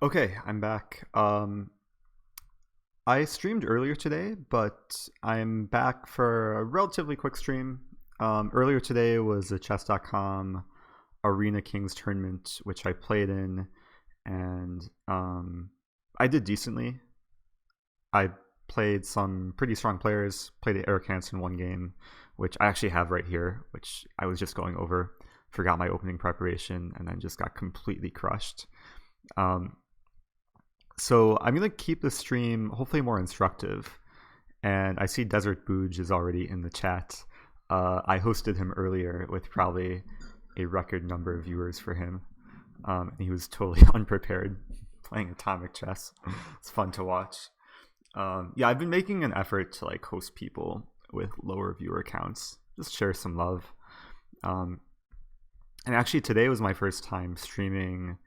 Okay, I'm back. I streamed earlier today, but I'm back for a relatively quick stream. Earlier today was a chess.com Arena Kings tournament, which I played in, and I did decently. I played some pretty strong players, played Eric Hansen one game, which I actually have right here, which I was just going over. Forgot my opening preparation, and then just got completely crushed. Um, So I'm gonna keep the stream hopefully more instructive. And I see Desert Booge is already in the chat. I hosted him earlier with probably a record number of viewers for him. And he was totally unprepared playing atomic chess. It's fun to watch. Yeah, I've been making an effort to like host people with lower viewer counts, just share some love. Um, and actually, today was my first time streaming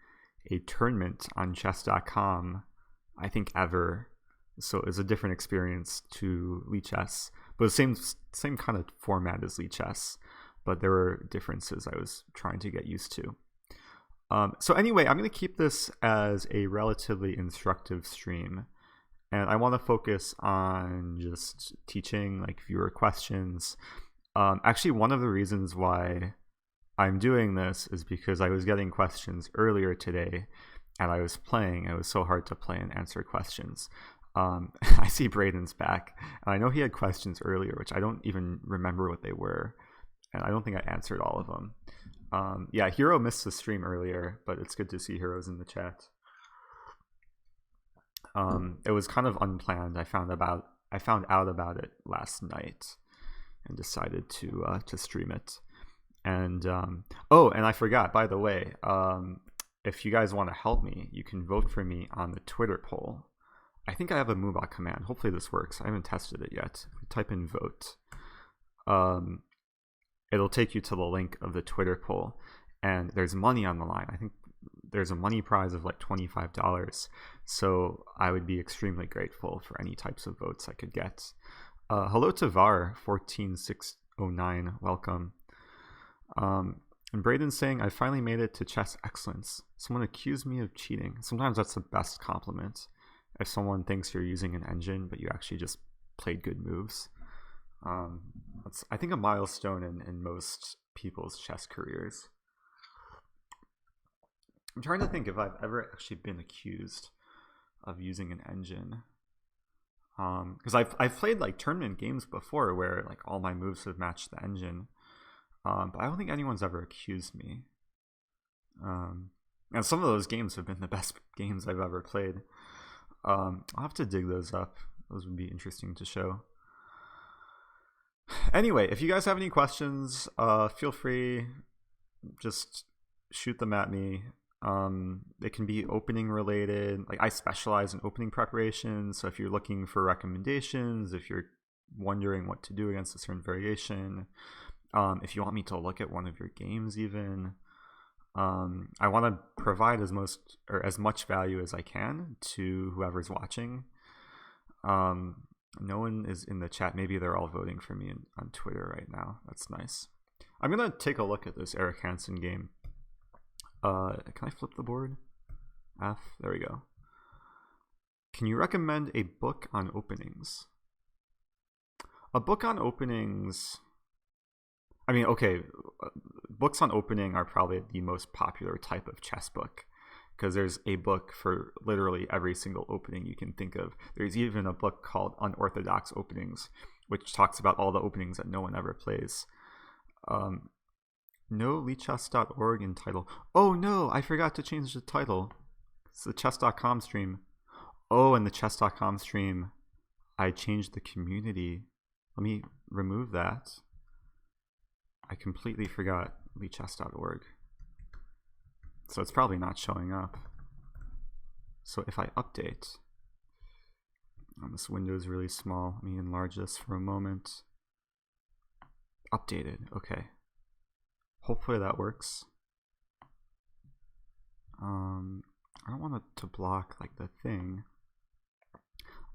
a tournament on chess.com, I think ever. So it's a different experience to Lichess, but the same kind of format as Lichess, but there were differences I was trying to get used to. So anyway, I'm going to keep this as a relatively instructive stream, and I want to focus on just teaching like viewer questions. Actually, one of the reasons why I'm doing this is because I was getting questions earlier today and I was playing. It was so hard to play and answer questions. I see Braden's back, and I know he had questions earlier, which I don't even remember what they were, and I don't think I answered all of them. Yeah, Hero missed the stream earlier, but it's good to see Heroes in the chat. It was kind of unplanned. I found out about it last night and decided to stream it. And and I forgot, by the way, if you guys want to help me, you can vote for me on the Twitter poll. I think I have a Moobot command. Hopefully this works. I haven't tested it yet. If you type in vote, it'll take you to the link of the Twitter poll, and there's money on the line. I think there's a money prize of like $25. So I would be extremely grateful for any types of votes I could get. Hello to VAR 14609. Welcome. And Braden's saying, I finally made it to chess excellence. Someone accused me of cheating. Sometimes that's the best compliment. If someone thinks you're using an engine, but you actually just played good moves. That's, I think, a milestone in most people's chess careers. I'm trying to think if I've ever actually been accused of using an engine. Because I've played like tournament games before where like all my moves have matched the engine. But I don't think anyone's ever accused me. And some of those games have been the best games I've ever played. I'll have to dig those up. Those would be interesting to show. Anyway, if you guys have any questions, feel free. Just shoot them at me. They can be opening related. Like I specialize in opening preparation. So if you're looking for recommendations, if you're wondering what to do against a certain variation, if you want me to look at one of your games even, I want to provide as much value as I can to whoever's watching. No one is in the chat. Maybe they're all voting for me on Twitter right now. That's nice. I'm going to take a look at this Eric Hansen game. Can I flip the board? F. There we go. Can you recommend a book on openings? A book on openings... I mean, okay, books on opening are probably the most popular type of chess book because there's a book for literally every single opening you can think of. There's even a book called Unorthodox Openings, which talks about all the openings that no one ever plays. No Lichess.org in title. Oh no, I forgot to change the title. It's the chess.com stream. Oh, and the chess.com stream, I changed the community. Let me remove that. I completely forgot lichess.org. So it's probably not showing up. So if I update, this window is really small. Let me enlarge this for a moment. Updated, okay. Hopefully that works. I don't want it to block like the thing.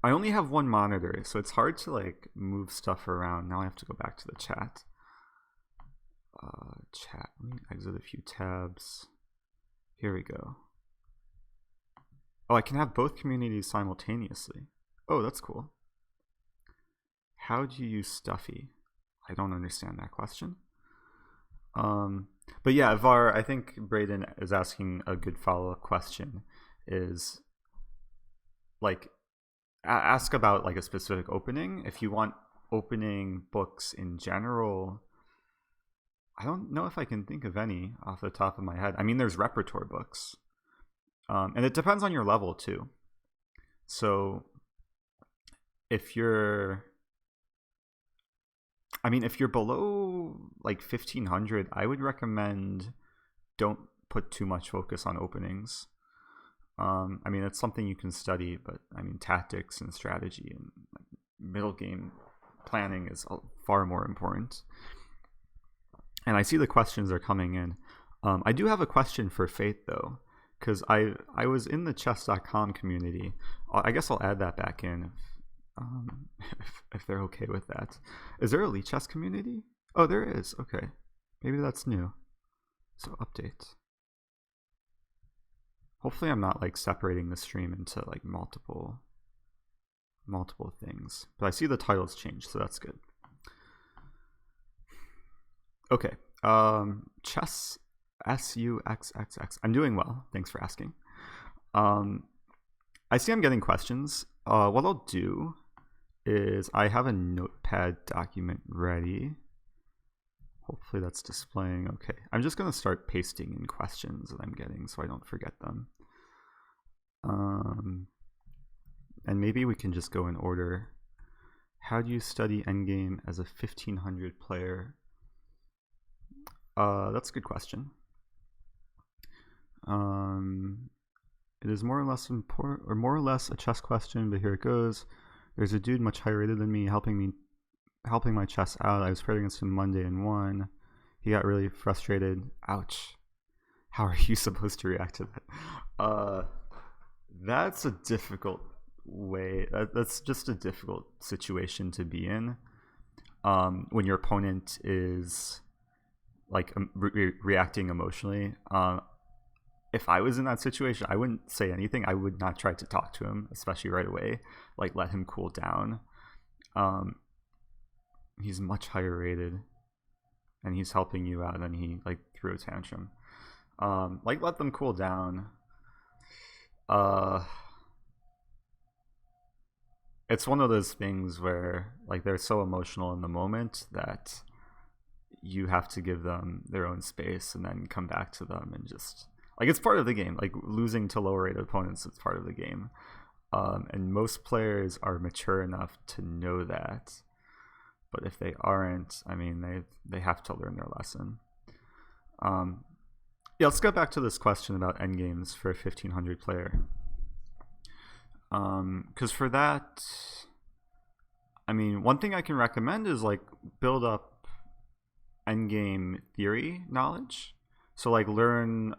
I only have one monitor, so it's hard to like move stuff around. Now I have to go back to the chat. Let me exit a few tabs. Here we go. Oh, I can have both communities simultaneously. Oh, that's cool. How do you use Stuffy? I don't understand that question. But yeah, Var, I think Braden is asking a good follow-up question. Is like ask about like a specific opening. If you want opening books in general, I don't know if I can think of any off the top of my head. I mean, there's repertoire books, and it depends on your level too. So if you're below like 1500, I would recommend don't put too much focus on openings. I mean, it's something you can study, but I mean, tactics and strategy and middle game planning is far more important. And I see the questions are coming in. I do have a question for Faith though, because I was in the chess.com community. I guess I'll add that back in if they're okay with that. Is there a Elite Chess community? Oh, there is. Okay, maybe that's new. So update. Hopefully I'm not like separating the stream into like multiple things. But I see the titles change, so that's good. Okay. Chess SUXXX. I'm doing well. Thanks for asking. I see I'm getting questions. What I'll do is I have a notepad document ready. Hopefully that's displaying. Okay. I'm just going to start pasting in questions that I'm getting so I don't forget them. And maybe we can just go in order. How do you study Endgame as a 1500 player? That's a good question. It is more or less important, or more or less a chess question, but here it goes. There's a dude much higher rated than me helping my chess out. I was playing against him Monday and won. He got really frustrated. Ouch. How are you supposed to react to that? That's a difficult way. That's just a difficult situation to be in. When your opponent is like reacting emotionally. If I was in that situation, I wouldn't say anything. I would not try to talk to him, especially right away. Like, let him cool down. He's much higher rated, and he's helping you out, and he like threw a tantrum. Like, let them cool down. It's one of those things where like they're so emotional in the moment that you have to give them their own space and then come back to them and just like, it's part of the game. Like, losing to lower rated opponents, it's part of the game. And most players are mature enough to know that. But if they aren't, I mean, they have to learn their lesson. Yeah, let's go back to this question about endgames for a 1500 player. Because for that, I mean, one thing I can recommend is like build up endgame theory knowledge. So like learn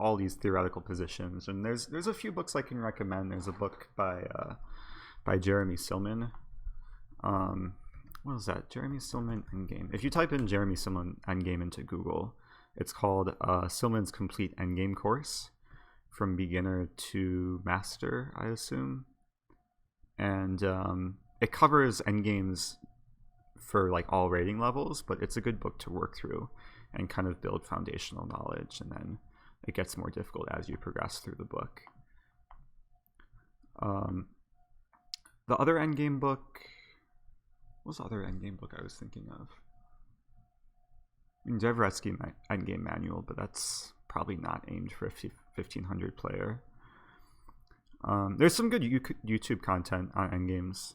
all these theoretical positions, and there's a few books I can recommend. There's a book by Jeremy Silman. What is that? Jeremy Silman Endgame. If you type in Jeremy Silman Endgame into Google, it's called Silman's Complete Endgame Course from Beginner to Master, I assume. And it covers endgames for like all rating levels, but it's a good book to work through and kind of build foundational knowledge, and then it gets more difficult as you progress through the book. The other endgame book, what was the other endgame book I was thinking of? Dvoretsky Endgame Manual, but that's probably not aimed for a 1500 player. There's some good YouTube content on endgames.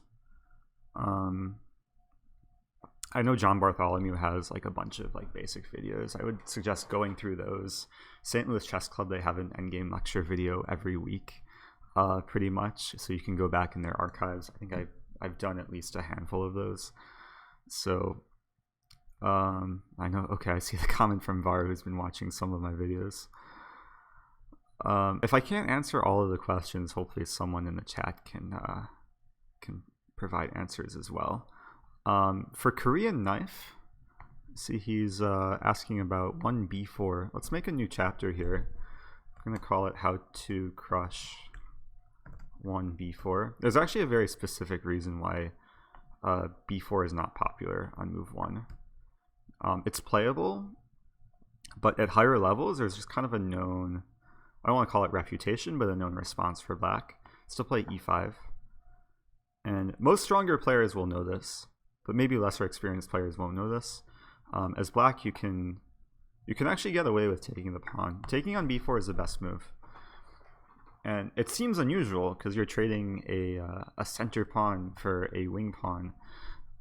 I know John Bartholomew has like a bunch of like basic videos. I would suggest going through those. St. Louis Chess Club, they have an endgame lecture video every week, pretty much. So you can go back in their archives. I think I've done at least a handful of those. So I know. Okay, I see the comment from Var, who's been watching some of my videos. If I can't answer all of the questions, hopefully someone in the chat can provide answers as well. For Korean Knife, see, he's asking about 1b4. Let's make a new chapter here. I'm going to call it How to Crush 1 b4. There's actually a very specific reason why b4 is not popular on move 1. It's playable, but at higher levels there's just kind of a known, I don't want to call it refutation, but a known response for black. It's to play e5. And most stronger players will know this, but maybe lesser experienced players won't know this. As black, you can actually get away with taking the pawn. Taking on b4 is the best move. And it seems unusual because you're trading a center pawn for a wing pawn.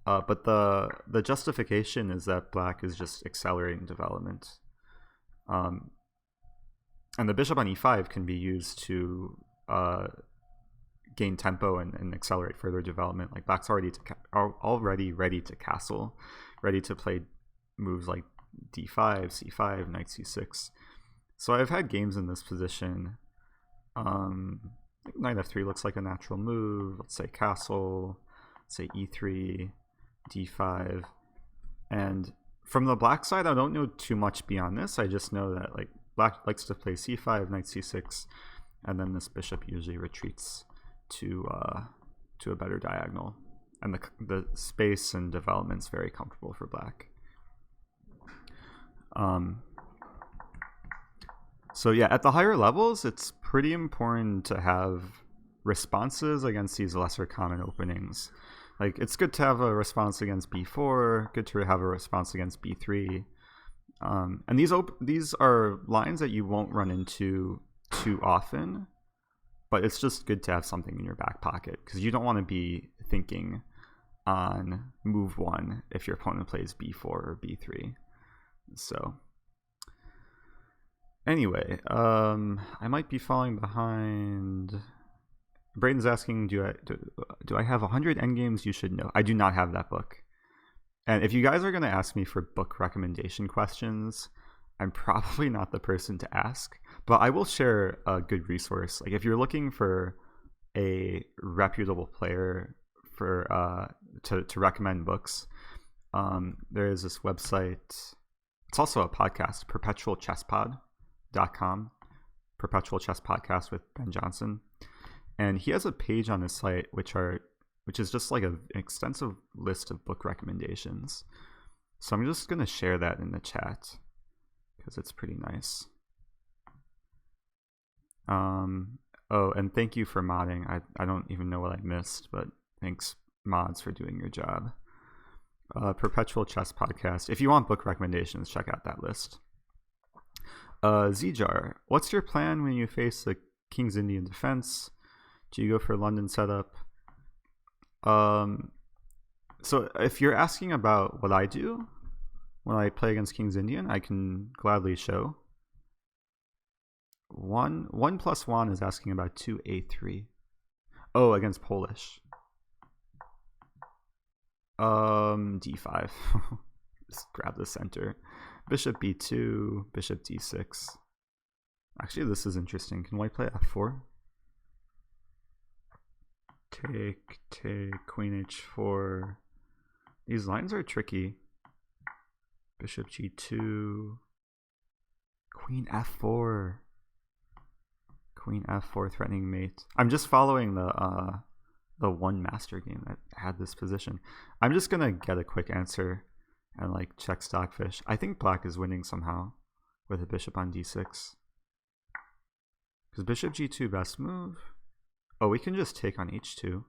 But the justification is that black is just accelerating development. And the bishop on e5 can be used to gain tempo and accelerate further development. Like black's already ready to castle, ready to play moves like d5, c5, knight c6. So I've had games in this position. Knight f3 looks like a natural move. Let's say castle, let's say e3, d5. And from the black side, I don't know too much beyond this. I just know that like black likes to play c5, knight c6, and then this bishop usually retreats to a better diagonal, and the space and development is very comfortable for black. So yeah, at the higher levels, it's pretty important to have responses against these lesser common openings. Like it's good to have a response against b4, good to have a response against b3, and these are lines that you won't run into too often. But it's just good to have something in your back pocket because you don't want to be thinking on move 1 if your opponent plays b4 or b3. So anyway, I might be falling behind. Braden's asking, do I have 100 endgames you should know? I do not have that book. And if you guys are going to ask me for book recommendation questions, I'm probably not the person to ask, but I will share a good resource. Like if you're looking for a reputable player for to recommend books, there is this website. It's also a podcast, perpetualchesspod.com, Perpetual Chess Podcast with Ben Johnson, and he has a page on his site which is just like an extensive list of book recommendations. So I'm just gonna share that in the chat, because it's pretty nice. Oh, and thank you for modding. I don't even know what I missed, but thanks mods for doing your job. Perpetual Chess Podcast. If you want book recommendations, check out that list. Zjar, what's your plan when you face the King's Indian defense? Do you go for London setup? So if you're asking about what I do when I play against King's Indian, I can gladly show. 1 + 1 is asking about 2a3. Oh, against Polish. d5. Just grab the center. Bishop b2, bishop d6. Actually, this is interesting. Can white play f4? Take, queen h4. These lines are tricky. Bishop g2, queen f4, queen f4, threatening mate. I'm just following the one master game that had this position. I'm just gonna get a quick answer and like check Stockfish. I think black is winning somehow with a bishop on d6. Because bishop g2 best move. Oh, we can just take on h2.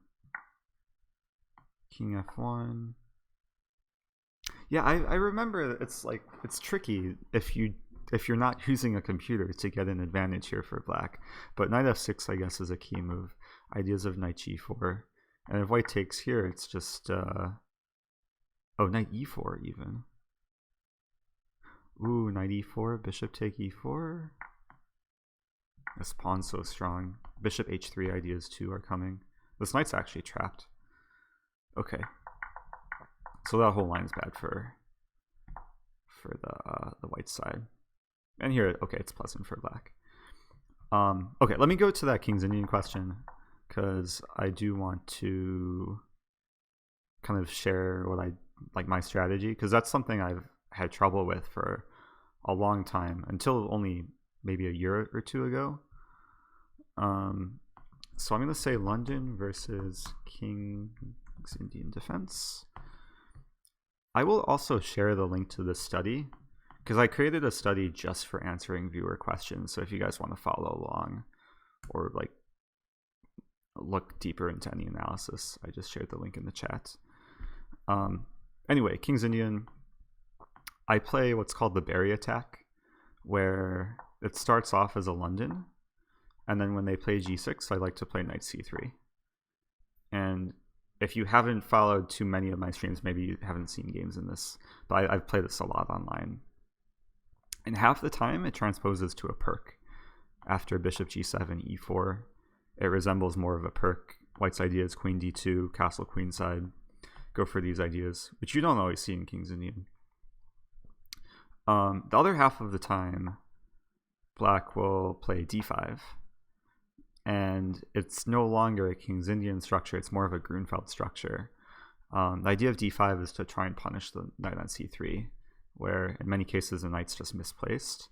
King f1. Yeah, I remember it's like it's tricky if you're not using a computer to get an advantage here for black. But knight f6 I guess is a key move. Ideas of knight g4. And if white takes here, it's just oh, knight e4 even. Ooh, knight e4, bishop take e4. This pawn's so strong. Bishop h3 ideas too are coming. This knight's actually trapped. Okay. So that whole line's bad for the white side. And here, okay, it's pleasant for black. Okay, let me go to that King's Indian question, because I do want to kind of share what I like my strategy, because that's something I've had trouble with for a long time, until only maybe a year or two ago. So I'm going to say London versus King's Indian Defense. I will also share the link to this study because I created a study just for answering viewer questions. So if you guys want to follow along or like look deeper into any analysis, I just shared the link in the chat. Anyway, King's Indian, I play what's called the berry attack, where it starts off as a London, and then when they play g6, I like to play knight c3. And if you haven't followed too many of my streams, maybe you haven't seen games in this, but I've played this a lot online. And half the time, it transposes to a perk. After bishop g7, e4, it resembles more of a perk. White's idea is queen d2, castle queenside. Go for these ideas, which you don't always see in King's Indian. The other half of the time, black will play d5. And it's no longer a King's Indian structure, it's more of a Grunfeld structure. The idea of d5 is to try and punish the knight on c3, where in many cases the knight's just misplaced.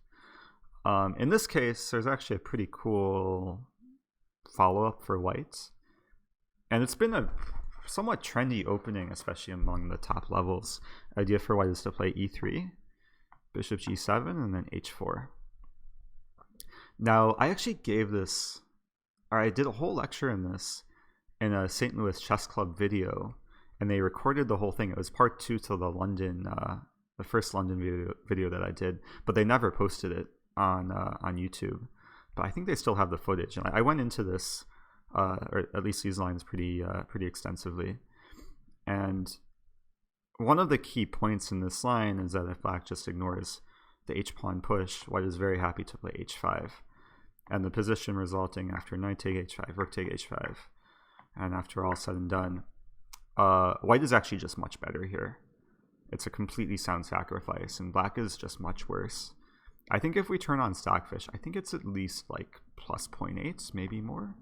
In this case, there's actually a pretty cool follow-up for white. And it's been a somewhat trendy opening, especially among the top levels. The idea for white is to play e3, bishop g7, and then h4. Now, I actually gave this, or I did a whole lecture in this in a St. Louis Chess Club video, and they recorded the whole thing. It was part 2 to the London, the first London video that I did, but they never posted it on YouTube. But I think they still have the footage, and I went into this, or at least these lines, pretty extensively. And one of the key points in this line is that if black just ignores the h-pawn push, white is very happy to play h5. And the position resulting after knight take h5, rook take h5, and after all said and done, white is actually just much better here. It's a completely sound sacrifice, and black is just much worse. I think if we turn on Stockfish, I think it's at least like plus 0.8, maybe more.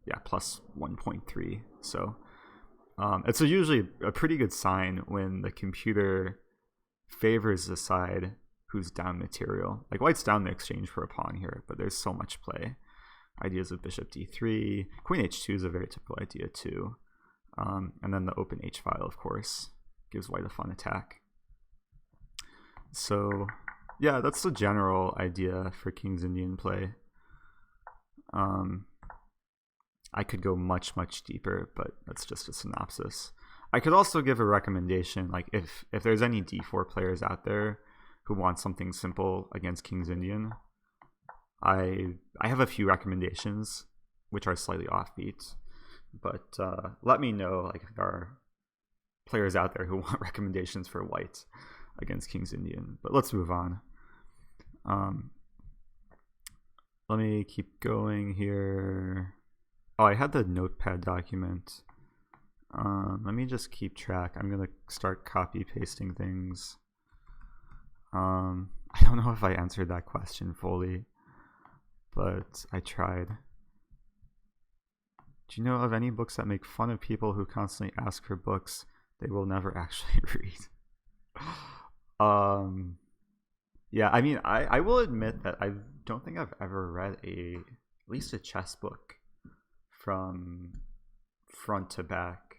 Yeah, plus 1.3. So it's usually a pretty good sign when the computer favors the side who's down material. Like white's down the exchange for a pawn here, but there's so much play. Ideas of bishop d3, queen h2 is a very typical idea too. And then the open h file, of course, gives white a fun attack. So yeah, that's the general idea for King's Indian play. I could go much deeper, but that's just a synopsis. I could also give a recommendation, like if there's any d4 players out there who want something simple against King's Indian, I have a few recommendations which are slightly offbeat, but let me know like if there are players out there who want recommendations for white against King's Indian. But let's move on. Let me keep going here. Oh, I had the notepad document. Let me just keep track. I'm gonna start copy pasting things. I don't know if I answered that question fully, but I tried. Do you know of any books that make fun of people who constantly ask for books they will never actually read? Yeah, I mean, I will admit that I don't think I've ever read at least a chess book from front to back.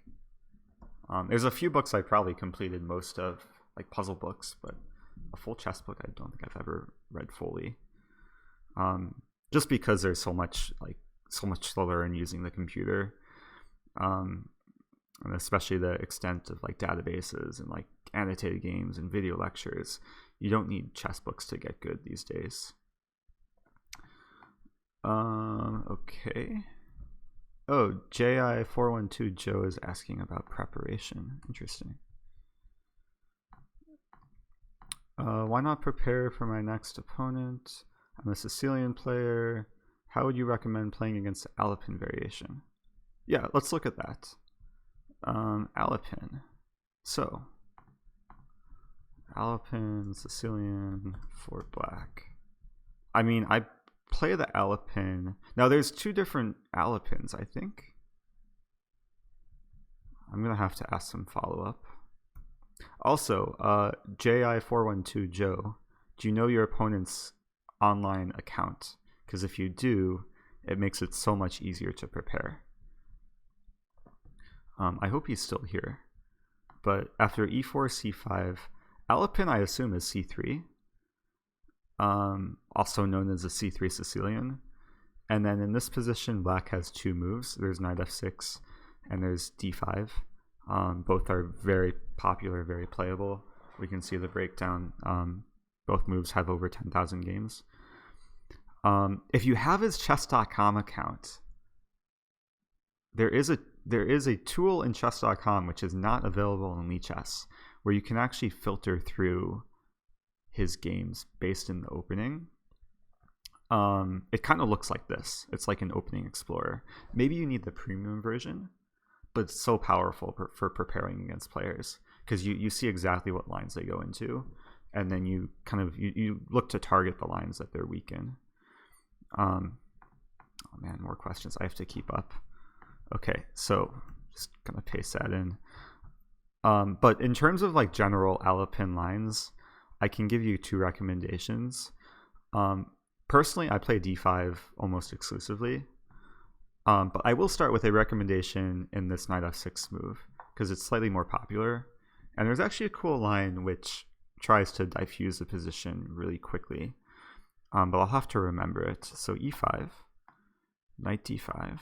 There's a few books I probably completed most of, like puzzle books, but a full chess book I don't think I've ever read fully. Just because there's so much slower in using the computer, and especially the extent of like databases and like annotated games and video lectures. You don't need chess books to get good these days. Okay. Oh, JI412 Joe is asking about preparation. Interesting. Why not prepare for my next opponent? I'm a Sicilian player. How would you recommend playing against the Alapin variation? Yeah, let's look at that. Alapin. So, Alapin, Sicilian, for black. I mean, I play the Alapin. Now, there's two different Alapins, I think. I'm going to have to ask some follow-up. Also, JI412 Joe, do you know your opponent's online account? Because if you do, it makes it so much easier to prepare. I hope he's still here. But after e4, c5, Alapin I assume is c3, also known as a c3 Sicilian. And then in this position, black has two moves. There's knight f6 and there's d5. Both are very popular, very playable. We can see the breakdown. Both moves have over 10,000 games. If you have his chess.com account, there is a tool in chess.com which is not available in Lichess, where you can actually filter through his games based in the opening. It kind of looks like this. It's like an opening explorer. Maybe you need the premium version, but it's so powerful for preparing against players, because you see exactly what lines they go into, and then you kind of you look to target the lines that they're weak in. Oh man, more questions. I have to keep up. Okay, so just gonna paste that in. But in terms of like general Alapin lines, I can give you two recommendations. Personally, I play d5 almost exclusively, but I will start with a recommendation in this knight f6 move because it's slightly more popular, and there's actually a cool line which tries to diffuse the position really quickly, but I'll have to remember it. So e5, knight d5.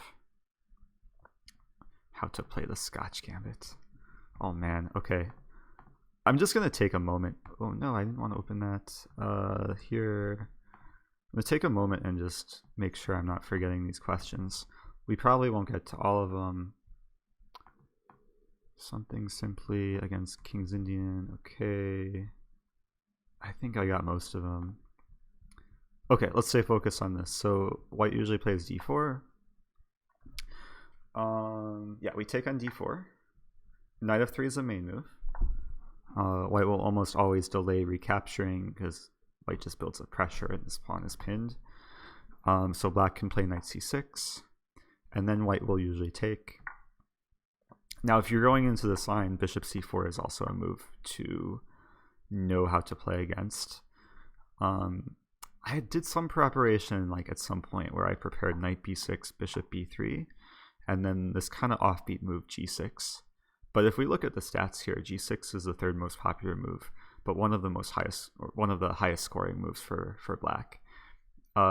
How to play the Scotch gambit. Oh man, okay. I'm just gonna take a moment. Oh no, I didn't want to open that. Here. I'm going to take a moment and just make sure I'm not forgetting these questions. We probably won't get to all of them. Something simply against King's Indian. Okay. I think I got most of them. Okay, let's stay focused on this. So white usually plays d4. Yeah, we take on d4. Knight f3 is the main move. White will almost always delay recapturing because white just builds up pressure and this pawn is pinned. So black can play knight c6, and then white will usually take. Now, if you're going into this line, bishop c4 is also a move to know how to play against. I did some preparation like at some point where I prepared knight b6, bishop b3, and then this kind of offbeat move g6. But if we look at the stats here, g6 is the third most popular move, but one of the highest scoring moves for black.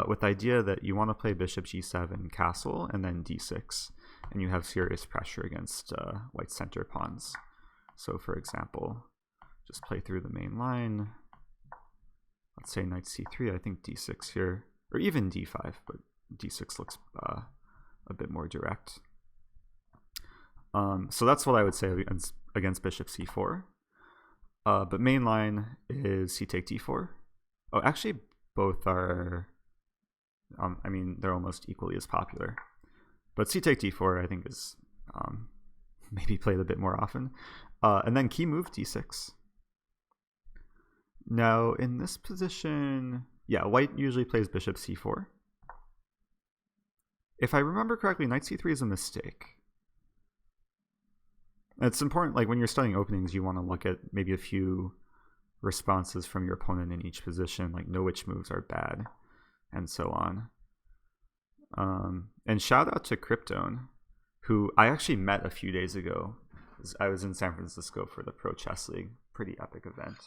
With the idea that you want to play bishop g7 castle and then d6, and you have serious pressure against white center pawns. So for example, just play through the main line. Let's say knight c3, I think d6 here, or even d5, but d6 looks a bit more direct. So that's what I would say against bishop c4. But main line is c take d4. Oh, actually, both are, I mean, they're almost equally as popular. But c take d4, I think, is maybe played a bit more often. And then key move d6. Now, in this position, yeah, white usually plays bishop c4. If I remember correctly, knight c3 is a mistake. It's important, like when you're studying openings, you want to look at maybe a few responses from your opponent in each position, like know which moves are bad, and so on. And shout out to Kryptone, who I actually met a few days ago. I was in San Francisco for the Pro Chess League, pretty epic event.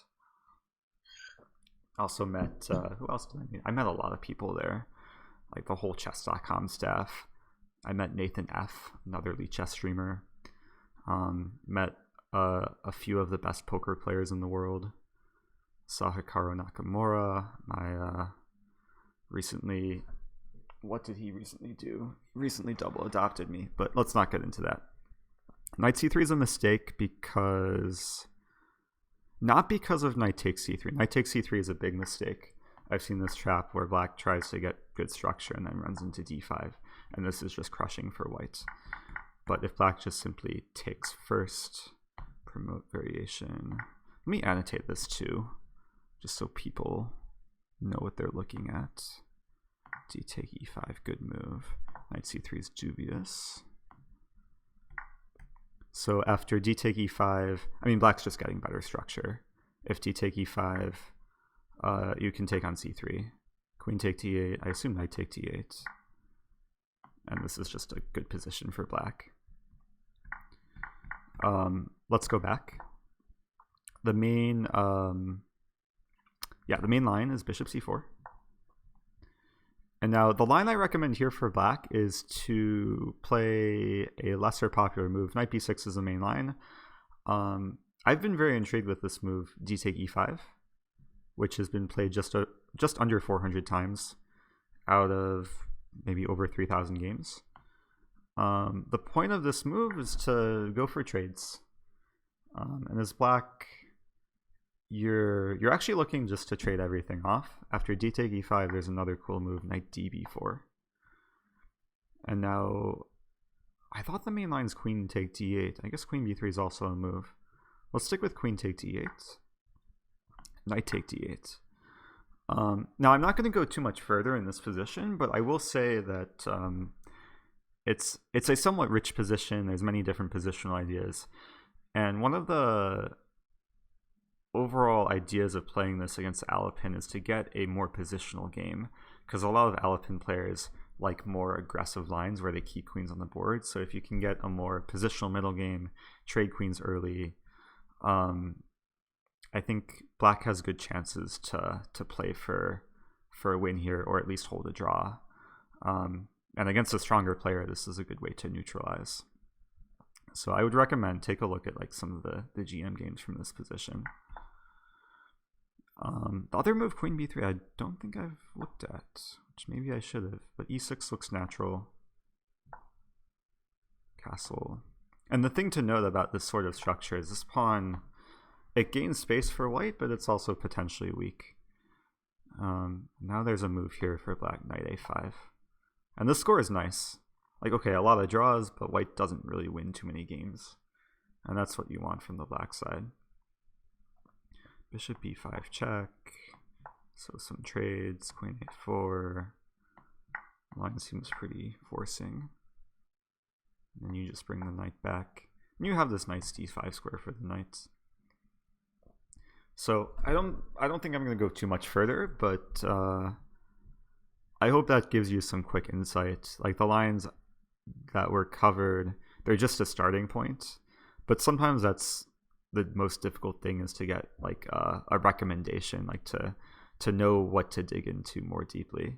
Also met, who else did I meet? I met a lot of people there, like the whole chess.com staff. I met Nathan F., another lead chess streamer. Met a few of the best poker players in the world. Saw Hikaru Nakamura. What did he recently do? Recently double adopted me, but let's not get into that. Knight c3 is a mistake not because of knight takes c3. Knight takes c3 is a big mistake. I've seen this trap where black tries to get good structure and then runs into d5, and this is just crushing for white. But if black just simply takes first, promote variation. Let me annotate this too, just so people know what they're looking at. D take e5, good move. Knight c3 is dubious. So after d take e5, I mean, black's just getting better structure. If d take e5, you can take on c3. Queen take d8, I assume knight take d8. and this is just a good position for black. Let's go back. The main the main line is bishop c4. And now the line I recommend here for black is to play a lesser popular move. Knight b6 is the main line. I've been very intrigued with this move, d take e5, which has been played just under 400 times out of maybe over 3,000 games. The point of this move is to go for trades. And as black, you're actually looking just to trade everything off. After d take e5, there's another cool move, knight db4. And now, I thought the main line is queen take d8. I guess queen b3 is also a move. Let's stick with queen take d8. Knight take d8. Now, I'm not going to go too much further in this position, but I will say that it's a somewhat rich position. There's many different positional ideas. And one of the overall ideas of playing this against Alapin is to get a more positional game, because a lot of Alapin players like more aggressive lines where they keep queens on the board. So if you can get a more positional middle game, trade queens early, I think black has good chances to play for a win here, or at least hold a draw. And against a stronger player, this is a good way to neutralize. So I would recommend take a look at like some of the GM games from this position. The other move, queen b3, I don't think I've looked at, which maybe I should have, but e6 looks natural. Castle. And the thing to note about this sort of structure is this pawn, it gains space for white, but it's also potentially weak. Now there's a move here for black, knight a5. And this score is nice. Like, okay, a lot of draws, but white doesn't really win too many games. And that's what you want from the black side. Bishop b5 check. So some trades, queen a4. Line seems pretty forcing. And then you just bring the knight back. And you have this nice d5 square for the knights. So I don't think I'm going to go too much further, but I hope that gives you some quick insight. Like the lines that were covered, they're just a starting point, but sometimes that's the most difficult thing, is to get like a recommendation, like to know what to dig into more deeply.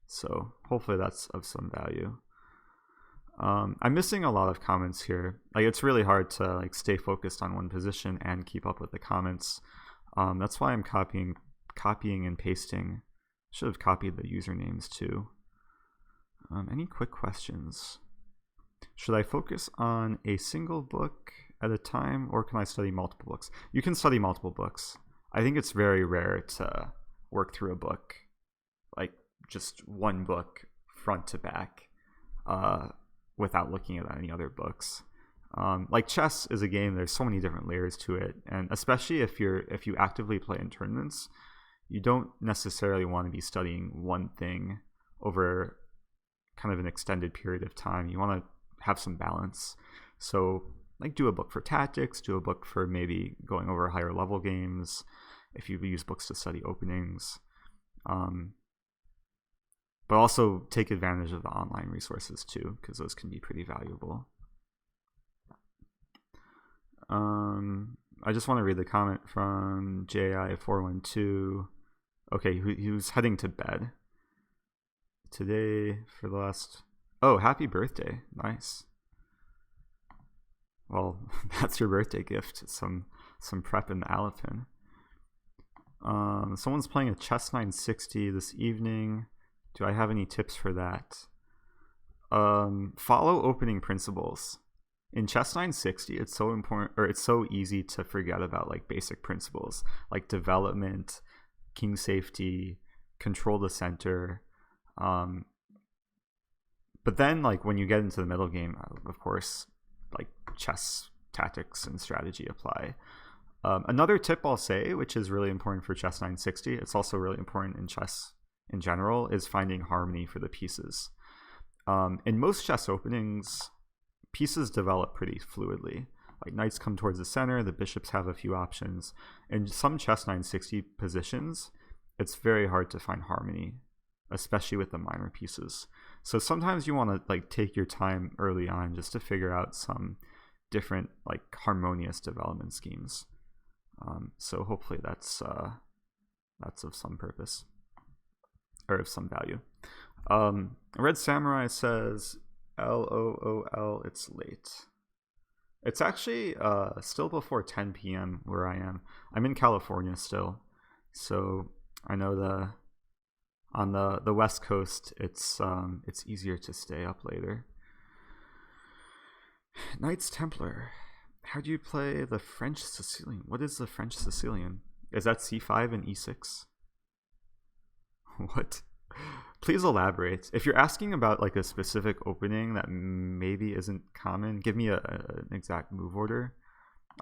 So hopefully that's of some value. I'm missing a lot of comments here. Like it's really hard to like stay focused on one position and keep up with the comments. That's why I'm copying and pasting. Should have copied the usernames too. Any quick questions? Should I focus on a single book at a time, or can I study multiple books? You can study multiple books. I think it's very rare to work through a book, like just one book front to back, without looking at any other books. Like chess is a game, there's so many different layers to it, and especially if you actively play in tournaments, you don't necessarily want to be studying one thing over kind of an extended period of time. You want to have some balance. So like do a book for tactics, do a book for maybe going over higher level games, if you use books to study openings, but also take advantage of the online resources too, because those can be pretty valuable. I just want to read the comment from JI412. Okay, he was heading to bed today for the last... Oh, happy birthday. Nice. Well, that's your birthday gift. Some prep in the Alapin. Someone's playing a chess 960 this evening. Do I have any tips for that? Follow opening principles. In chess 960, it's so important, or it's so easy to forget about like basic principles like development, king safety, control the center. But then like when you get into the middle game, of course, like chess tactics and strategy apply. Another tip I'll say, which is really important for chess 960, it's also really important in chess in general, is finding harmony for the pieces. In most chess openings, pieces develop pretty fluidly. Like knights come towards the center, the bishops have a few options. In some chess 960 positions, it's very hard to find harmony, especially with the minor pieces. So sometimes you want to like take your time early on just to figure out some different like harmonious development schemes. So hopefully that's of some purpose or of some value. Red Samurai says, LOOL, it's late. It's actually still before 10 p.m. where I am. I'm in California still, so I know on the West Coast it's easier to stay up later. Knights Templar. How do you play the French Sicilian? What is the French Sicilian? Is that c5 and e6? What? Please elaborate. If you're asking about like a specific opening that maybe isn't common, give me an exact move order.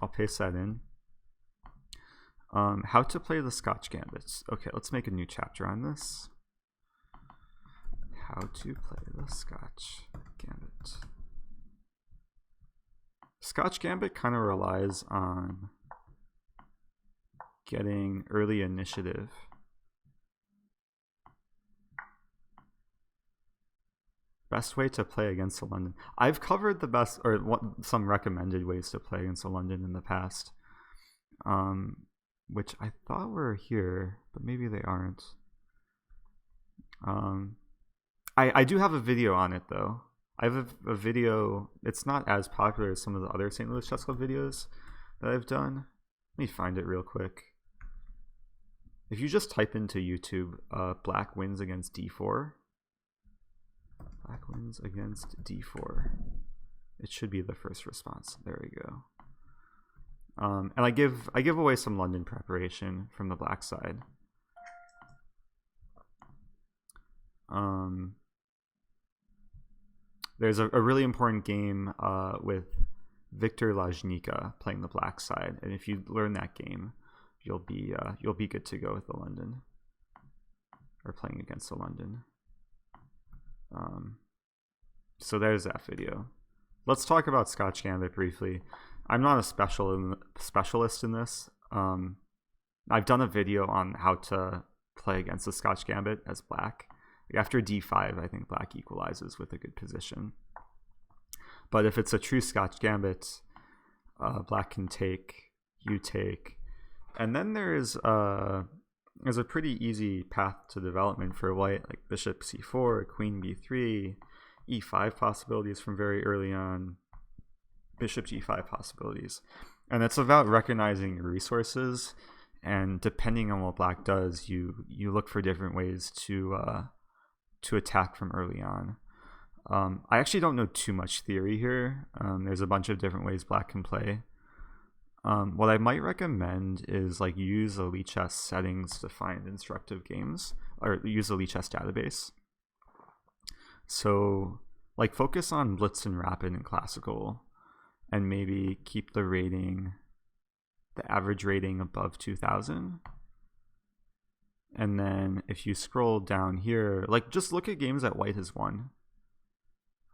I'll paste that in. How to play the Scotch gambits. Okay, let's make a new chapter on this. How to play the Scotch gambit. Scotch gambit kind of relies on getting early initiative. Best way to play against the London. I've covered the best or some recommended ways to play against the London in the past, which I thought were here, but maybe they aren't. I do have a video on it though. I have a video. It's not as popular as some of the other St. Louis Chess Club videos that I've done. Let me find it real quick. If you just type into YouTube, Black wins against d4. Black wins against d4. It should be the first response. There we go. And I give away some London preparation from the black side. There's a really important game with Victor Lajnika playing the black side, and if you learn that game, you'll be good to go with the London, or playing against the London. So there's that video. Let's talk about Scotch Gambit briefly. I'm not a specialist in this. I've done a video on how to play against the Scotch Gambit as black. After d5, I think black equalizes with a good position. But if it's a true Scotch Gambit, black can take, you take, and then there's a pretty easy path to development for white, like bishop c4, queen b3, e5 possibilities from very early on, bishop g5 possibilities. And it's about recognizing your resources, and depending on what black does, you look for different ways to attack from early on. I actually don't know too much theory here. There's a bunch of different ways black can play. What I might recommend is like use the Lichess settings to find instructive games, or use the Lichess database. So like focus on Blitz and Rapid and Classical, and maybe keep the average rating above 2000. And then if you scroll down here, like just look at games that white has won.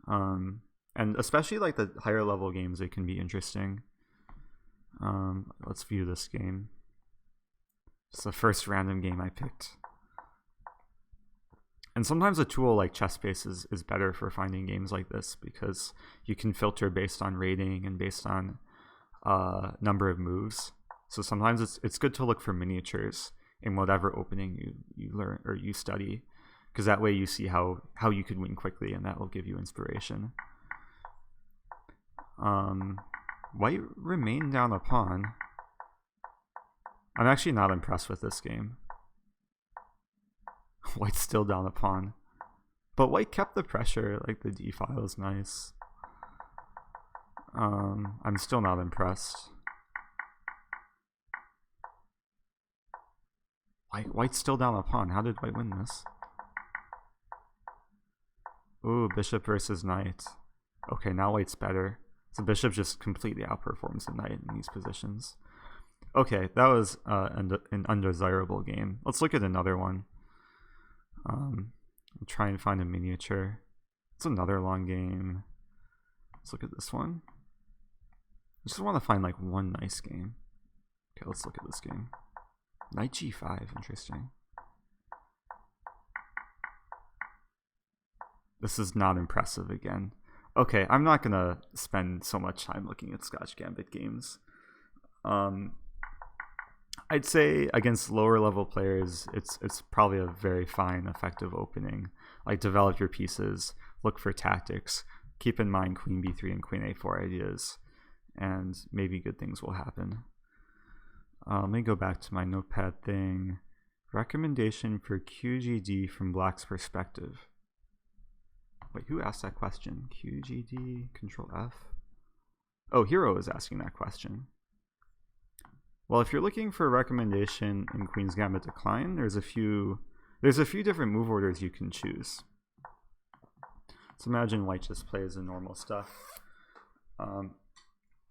And especially like the higher level games, it can be interesting. Let's view this game. It's the first random game I picked. And sometimes a tool like ChessBase is better for finding games like this, because you can filter based on rating and based on number of moves. So sometimes it's good to look for miniatures in whatever opening you learn or you study, because that way you see how you could win quickly, and that will give you inspiration. White remained down a pawn. I'm actually not impressed with this game. White's still down a pawn, but white kept the pressure. Like the d file is nice. I'm still not impressed. White's still down a pawn. How did white win this? Ooh, bishop versus knight. Okay, now white's better. So bishop just completely outperforms the knight in these positions. Okay, that was an undesirable game. Let's look at another one. I'll try and find a miniature. It's another long game. Let's look at this one. I just want to find like one nice game. Okay, let's look at this game. Knight g5, interesting. This is not impressive again. Okay, I'm not gonna spend so much time looking at Scotch Gambit games. I'd say against lower level players, it's probably a very fine, effective opening. Like, develop your pieces, look for tactics, keep in mind Queen B3 and Queen A4 ideas, and maybe good things will happen. Let me go back to my notepad thing. Recommendation for QGD from Black's perspective. Wait, who asked that question? QGD, Control F? Oh, Hero is asking that question. Well, if you're looking for a recommendation in Queen's Gambit Decline, there's a few different move orders you can choose. So imagine White just plays the normal stuff.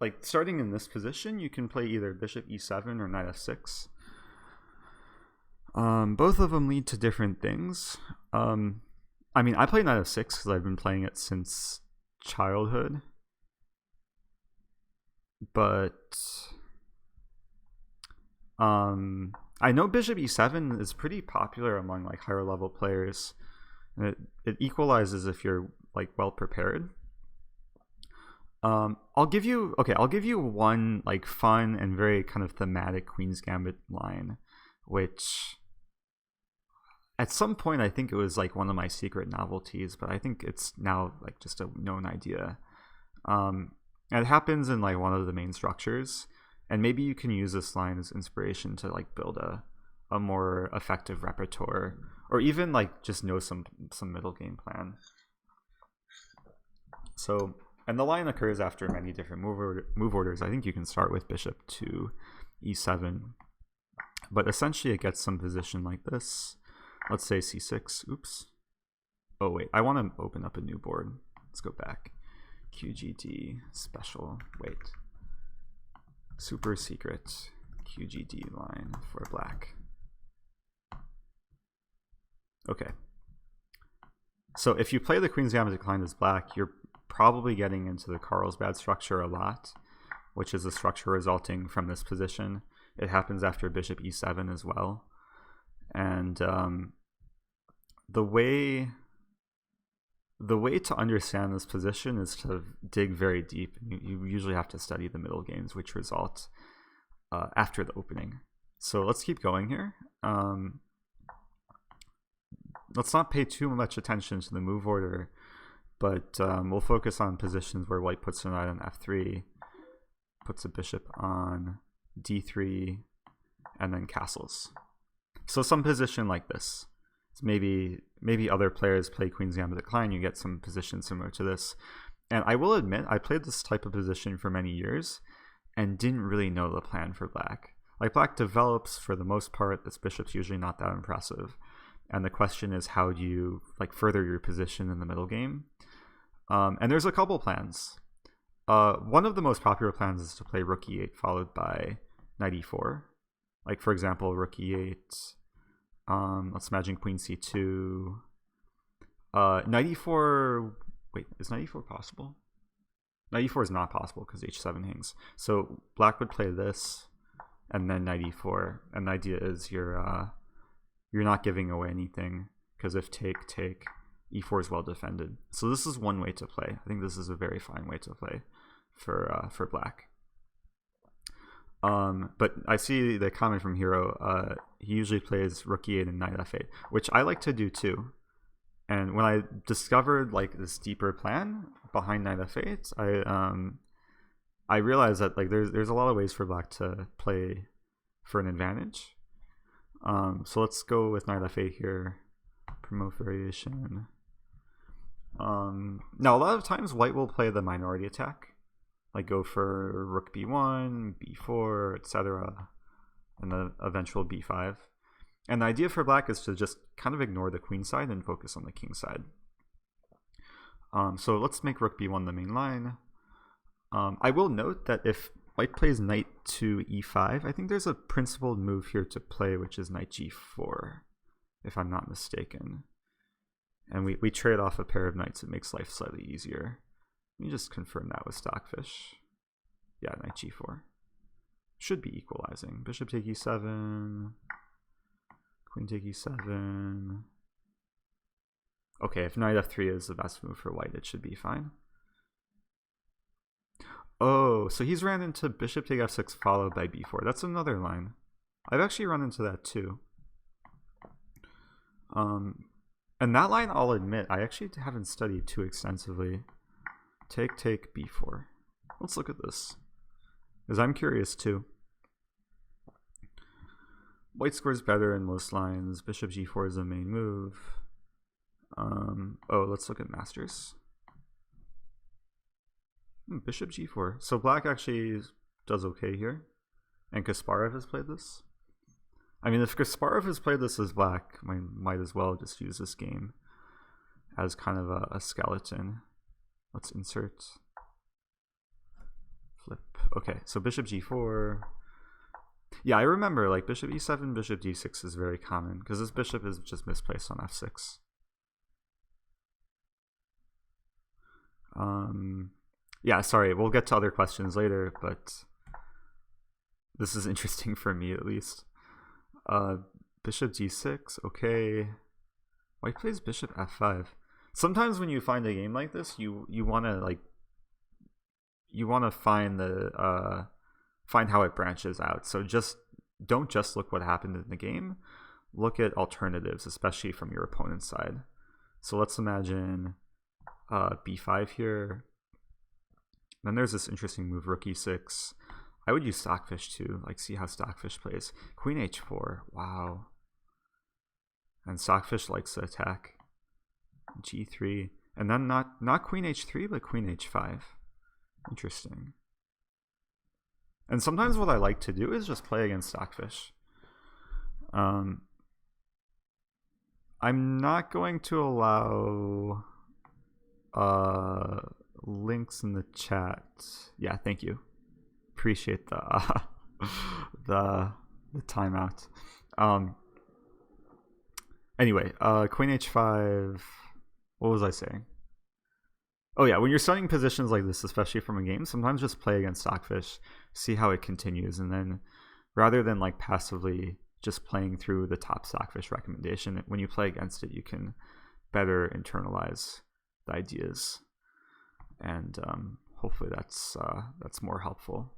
Like, starting in this position, you can play either Bishop E7 or Knight F6. Both of them lead to different things. I mean, I play Knight F6 because I've been playing it since childhood. But I know Bishop E7 is pretty popular among like higher level players. And it equalizes if you're like well prepared. I'll give you one like fun and very kind of thematic Queen's Gambit line, which at some point I think it was like one of my secret novelties, but I think it's now like just a known idea. It happens in like one of the main structures, and maybe you can use this line as inspiration to like build a more effective repertoire, or even like just know some middle game plan. So, and the line occurs after many different move orders. I think you can start with Bishop to E7, but essentially it gets some position like this. Let's say C6. Oops. Oh wait, I want to open up a new board. Let's go back. QGD special. Wait. Super secret QGD line for Black. Okay. So if you play the Queen's Gambit Decline as Black, you're probably getting into the Carlsbad structure a lot, which is a structure resulting from this position. It happens after Bishop E7 as well. And the way to understand this position is to dig very deep. You usually have to study the middle games, which result after the opening. So let's keep going here. Let's not pay too much attention to the move order, but we'll focus on positions where White puts a knight on F3, puts a bishop on D3, and then castles. So some position like this. So maybe other players play Queen's Gambit Decline, you get some position similar to this. And I will admit, I played this type of position for many years and didn't really know the plan for Black. Like, Black develops for the most part. This bishop's usually not that impressive. And the question is, how do you like further your position in the middle game? And there's a couple plans. One of the most popular plans is to play Rook E8 followed by Knight E4. Like, for example, Rook E8. Let's imagine Queen C2. Knight E4. Wait, is Knight E4 possible? Knight E4 is not possible because H7 hangs. So Black would play this, and then Knight E4. And the idea is you're not giving away anything, because if take, E4 is well defended. So this is one way to play. I think this is a very fine way to play for Black. But I see the comment from Hero. He usually plays Rook E8 and Knight F8, which I like to do too. And when I discovered like this deeper plan behind Knight F8, I realized that like there's a lot of ways for Black to play for an advantage. So let's go with Knight F8 here. Promote variation. Now a lot of times White will play the minority attack, like go for Rook B1, B4, etc., and the eventual B5. And the idea for Black is to just kind of ignore the queen side and focus on the king side. So let's make Rook B1 the main line. I will note that if White plays Knight to E5, I think there's a principled move here to play, which is Knight G4, if I'm not mistaken. And we trade off a pair of knights. It makes life slightly easier. Let me just confirm that with Stockfish. Yeah, Knight G4. Should be equalizing. Bishop take E7. Queen take E7. Okay, if knight f3 is the best move for white, it should be fine. Oh, so he's ran into bishop take f6 followed by b4. That's another line. I've actually run into that too. And that line, I'll admit, I actually haven't studied too extensively. Take, b4. Let's look at this, because I'm curious too. White scores better in most lines. Bishop g4 is the main move. Oh, let's look at masters. Bishop g4. So black actually does okay here. And Kasparov has played this. I mean, if Kasparov has played this as black, I might as well just use this game as kind of a skeleton. Let's insert. Flip. Okay, so bishop g4. Yeah, I remember, like, bishop e7, bishop d6 is very common, because this bishop is just misplaced on f6. Yeah, sorry, we'll get to other questions later, but this is interesting for me at least. Bishop d6, okay. White plays bishop f5. Sometimes when you find a game like this, you want to find find how it branches out. So don't just look what happened in the game. Look at alternatives, especially from your opponent's side. So let's imagine b5 here. Then there's this interesting move, rook e6. I would use stockfish too, like see how stockfish plays. Queen h4, wow. And stockfish likes to attack. g3, and then not queen h3, but queen h5. Interesting. And sometimes what I like to do is just play against stockfish. I'm not going to allow links in the chat. Yeah, thank you. Appreciate the the timeout. Anyway, queen h5. What was I saying? Oh yeah, when you're studying positions like this, especially from a game, sometimes just play against stockfish, see how it continues, and then rather than like passively just playing through the top stockfish recommendation, when you play against it, you can better internalize the ideas, and hopefully that's more helpful.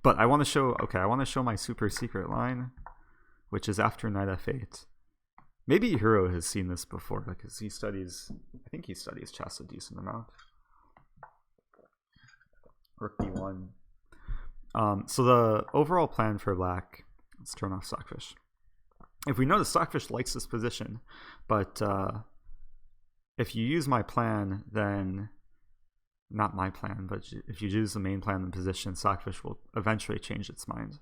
But I want to show, I want to show my super secret line, which is after knight f8. Maybe Hiro has seen this before because I think he studies chess a decent amount. Rook d1. So the overall plan for black, let's turn off stockfish. If we notice, stockfish likes this position, but if you use my plan, then not my plan, but if you use the main plan in position, stockfish will eventually change its mind.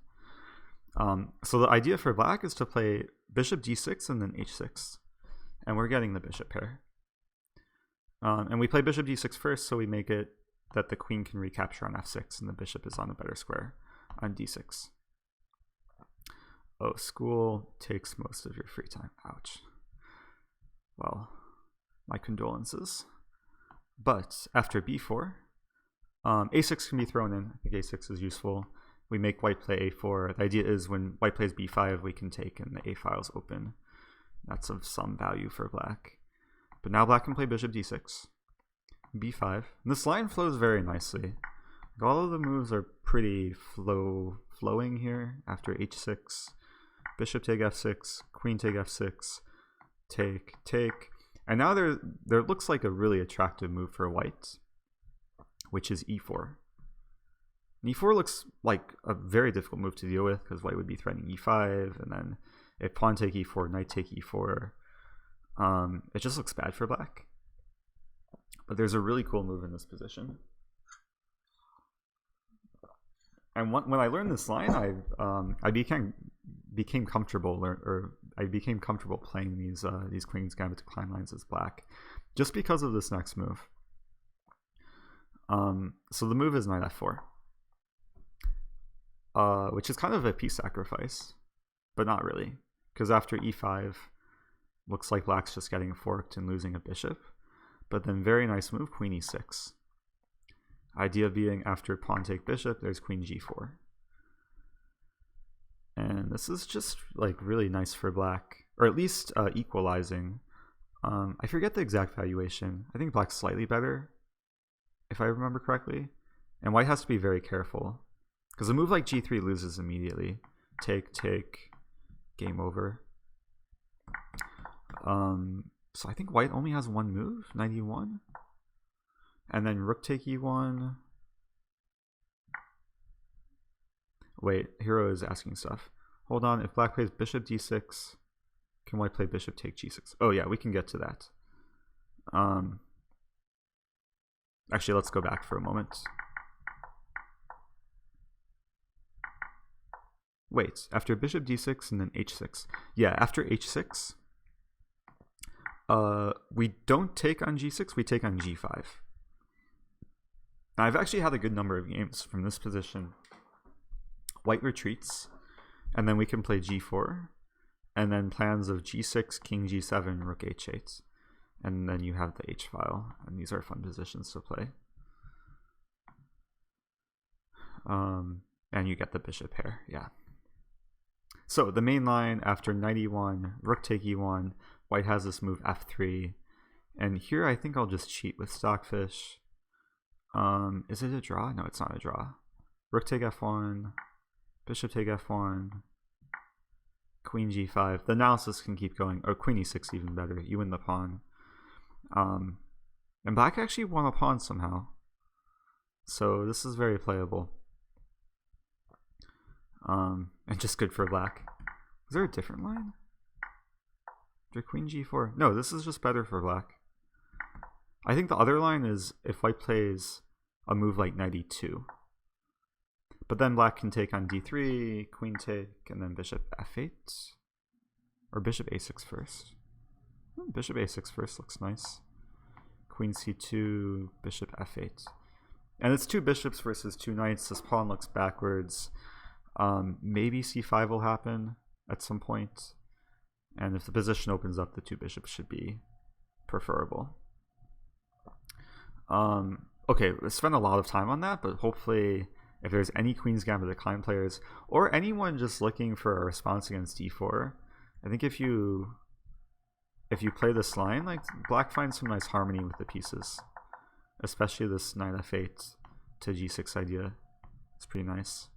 So the idea for black is to play bishop d6 and then h6, and we're getting the bishop pair. And we play bishop d6 first, so we make it that the queen can recapture on f6 and the bishop is on a better square on d6. Oh, school takes most of your free time. Ouch. Well, my condolences. But after b4, a6 can be thrown in. I think a6 is useful. We make white play a4. The idea is when white plays b5, we can take and the a file is open. That's of some value for black. But now black can play bishop d6, b5. And this line flows very nicely. All of the moves are pretty flowing here. After h6, bishop take f6, queen take f6, take. And now there looks like a really attractive move for white, which is e4. And e4 looks like a very difficult move to deal with because white would be threatening e5, and then if pawn take e4, knight take e4, it just looks bad for black. But there's a really cool move in this position. And when I learned this line, I became comfortable, I became comfortable playing these Queen's Gambit decline lines as black, just because of this next move. So the move is knight f4. Which is kind of a piece sacrifice, but not really, because after e5, looks like black's just getting forked and losing a bishop. But then very nice move, queen e6. Idea being after pawn take bishop, there's queen g4. And this is just like really nice for black, or at least equalizing. I forget the exact valuation. I think black's slightly better, if I remember correctly. And white has to be very careful, because a move like g3 loses immediately. Take, game over. So I think white only has one move, 91. And then rook take e1. Wait, hero is asking stuff. Hold on, if black plays bishop d6, can white play bishop take g6? Oh yeah, we can get to that. Actually, let's go back for a moment. Wait, after bishop d6 and then h6. Yeah, after h6, we don't take on g6, we take on g5. Now, I've actually had a good number of games from this position. White retreats, and then we can play g4, and then plans of g6, king g7, rook h8, and then you have the h file, and these are fun positions to play. And you get the bishop pair, yeah. So the main line after knight e1, rook take e1, white has this move f3, and here I think I'll just cheat with Stockfish. Is it a draw? No, it's not a draw. Rook take f1, bishop take f1, queen g5. The analysis can keep going, or queen e6 even better. You win the pawn. And black actually won a pawn somehow. So this is very playable. And just good for black. Is there a different line? After queen g4? No, this is just better for black. I think the other line is if white plays a move like knight e2. But then black can take on d3, queen take, and then bishop f8. Or bishop a6 first. Bishop a6 first looks nice. Queen c2, bishop f8. And it's two bishops versus two knights. This pawn looks backwards. Maybe c5 will happen at some point. And if the position opens up, the two bishops should be preferable. Okay, we spent a lot of time on that, but hopefully if there's any Queen's Gambit Decline players, or anyone just looking for a response against d4, I think if you play this line, like black finds some nice harmony with the pieces, especially this knight f8 to g6 idea. It's pretty nice.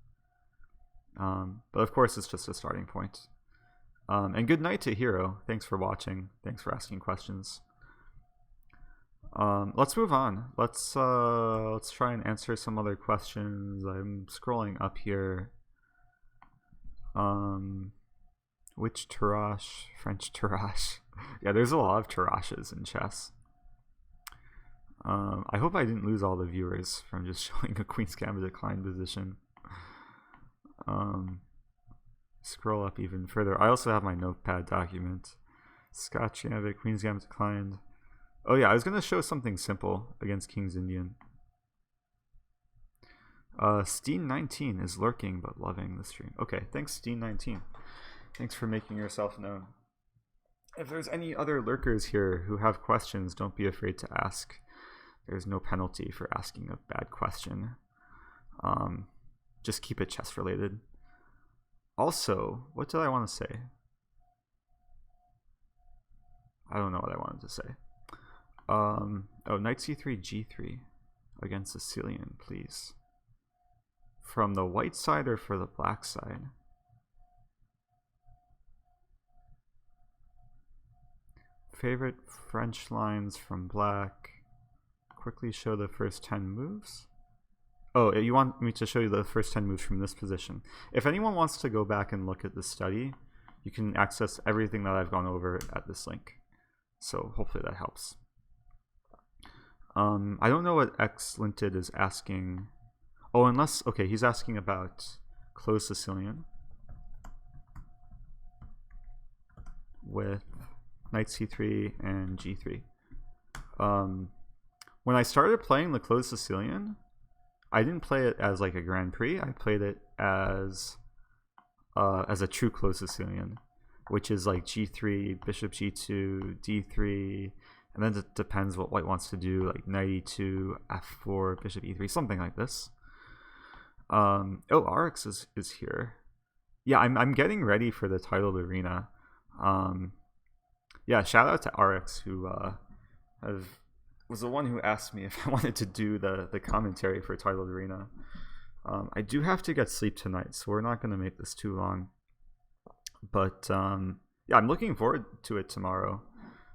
But of course, it's just a starting point. And good night to Hero. Thanks for watching. Thanks for asking questions. Let's move on. Let's try and answer some other questions. I'm scrolling up here. Which Tarash? French Tarash. Yeah, there's a lot of Tarashes in chess. I hope I didn't lose all the viewers from just showing a Queen's Gambit Decline position. Scroll up even further. I also have my notepad document. Scotch Gambit, Queen's Gambit Declined. Oh yeah, I was going to show something simple against King's Indian. Steen19 is lurking but loving the stream. Okay, thanks Steen19. Thanks for making yourself known. If there's any other lurkers here who have questions, don't be afraid to ask. There's no penalty for asking a bad question. Just keep it chess related. Also, what did I want to say? I don't know what I wanted to say. Oh, knight c3, g3 against Sicilian, please. From the white side or for the black side? Favorite French lines from black. Quickly show the first 10 moves. Oh, you want me to show you the first 10 moves from this position. If anyone wants to go back and look at this study, you can access everything that I've gone over at this link. So hopefully that helps. I don't know what X Linted is asking. Oh, unless, okay, he's asking about closed Sicilian with knight c3 and g3. When I started playing the closed Sicilian, I didn't play it as like a Grand Prix. I played it as a true closed Sicilian, which is like g3, bishop g2, d3, and then it depends what white wants to do, like knight e2, f4, bishop e3, something like this. Oh, RX is here. yeah, I'm getting ready for the titled arena. Um, yeah, shout out to RX who was the one who asked me if I wanted to do the commentary for titled arena. I do have to get sleep tonight, so we're not going to make this too long. But yeah, I'm looking forward to it tomorrow.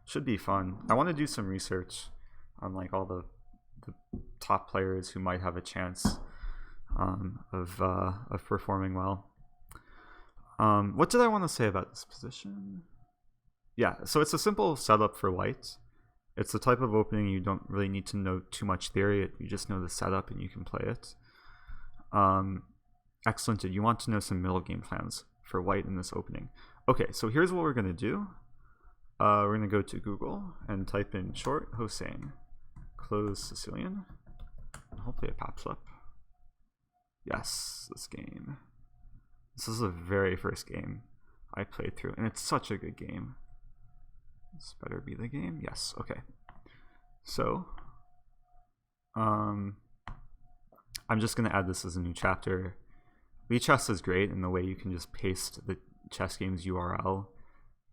Should be fun. I want to do some research on like all the top players who might have a chance of performing well. What did I want to say about this position? Yeah, so it's a simple setup for white. It's the type of opening you don't really need to know too much theory. You just know the setup and you can play it. Excellent. Did you want to know some middle game plans for white in this opening? Okay, so here's what we're going to do. We're going to go to Google and type in short Hossein, close Sicilian. Hopefully it pops up. Yes, this game. This is the very first game I played through, and it's such a good game. This better be the game. Yes, okay. So, I'm just going to add this as a new chapter. VChess is great in the way you can just paste the chess game's URL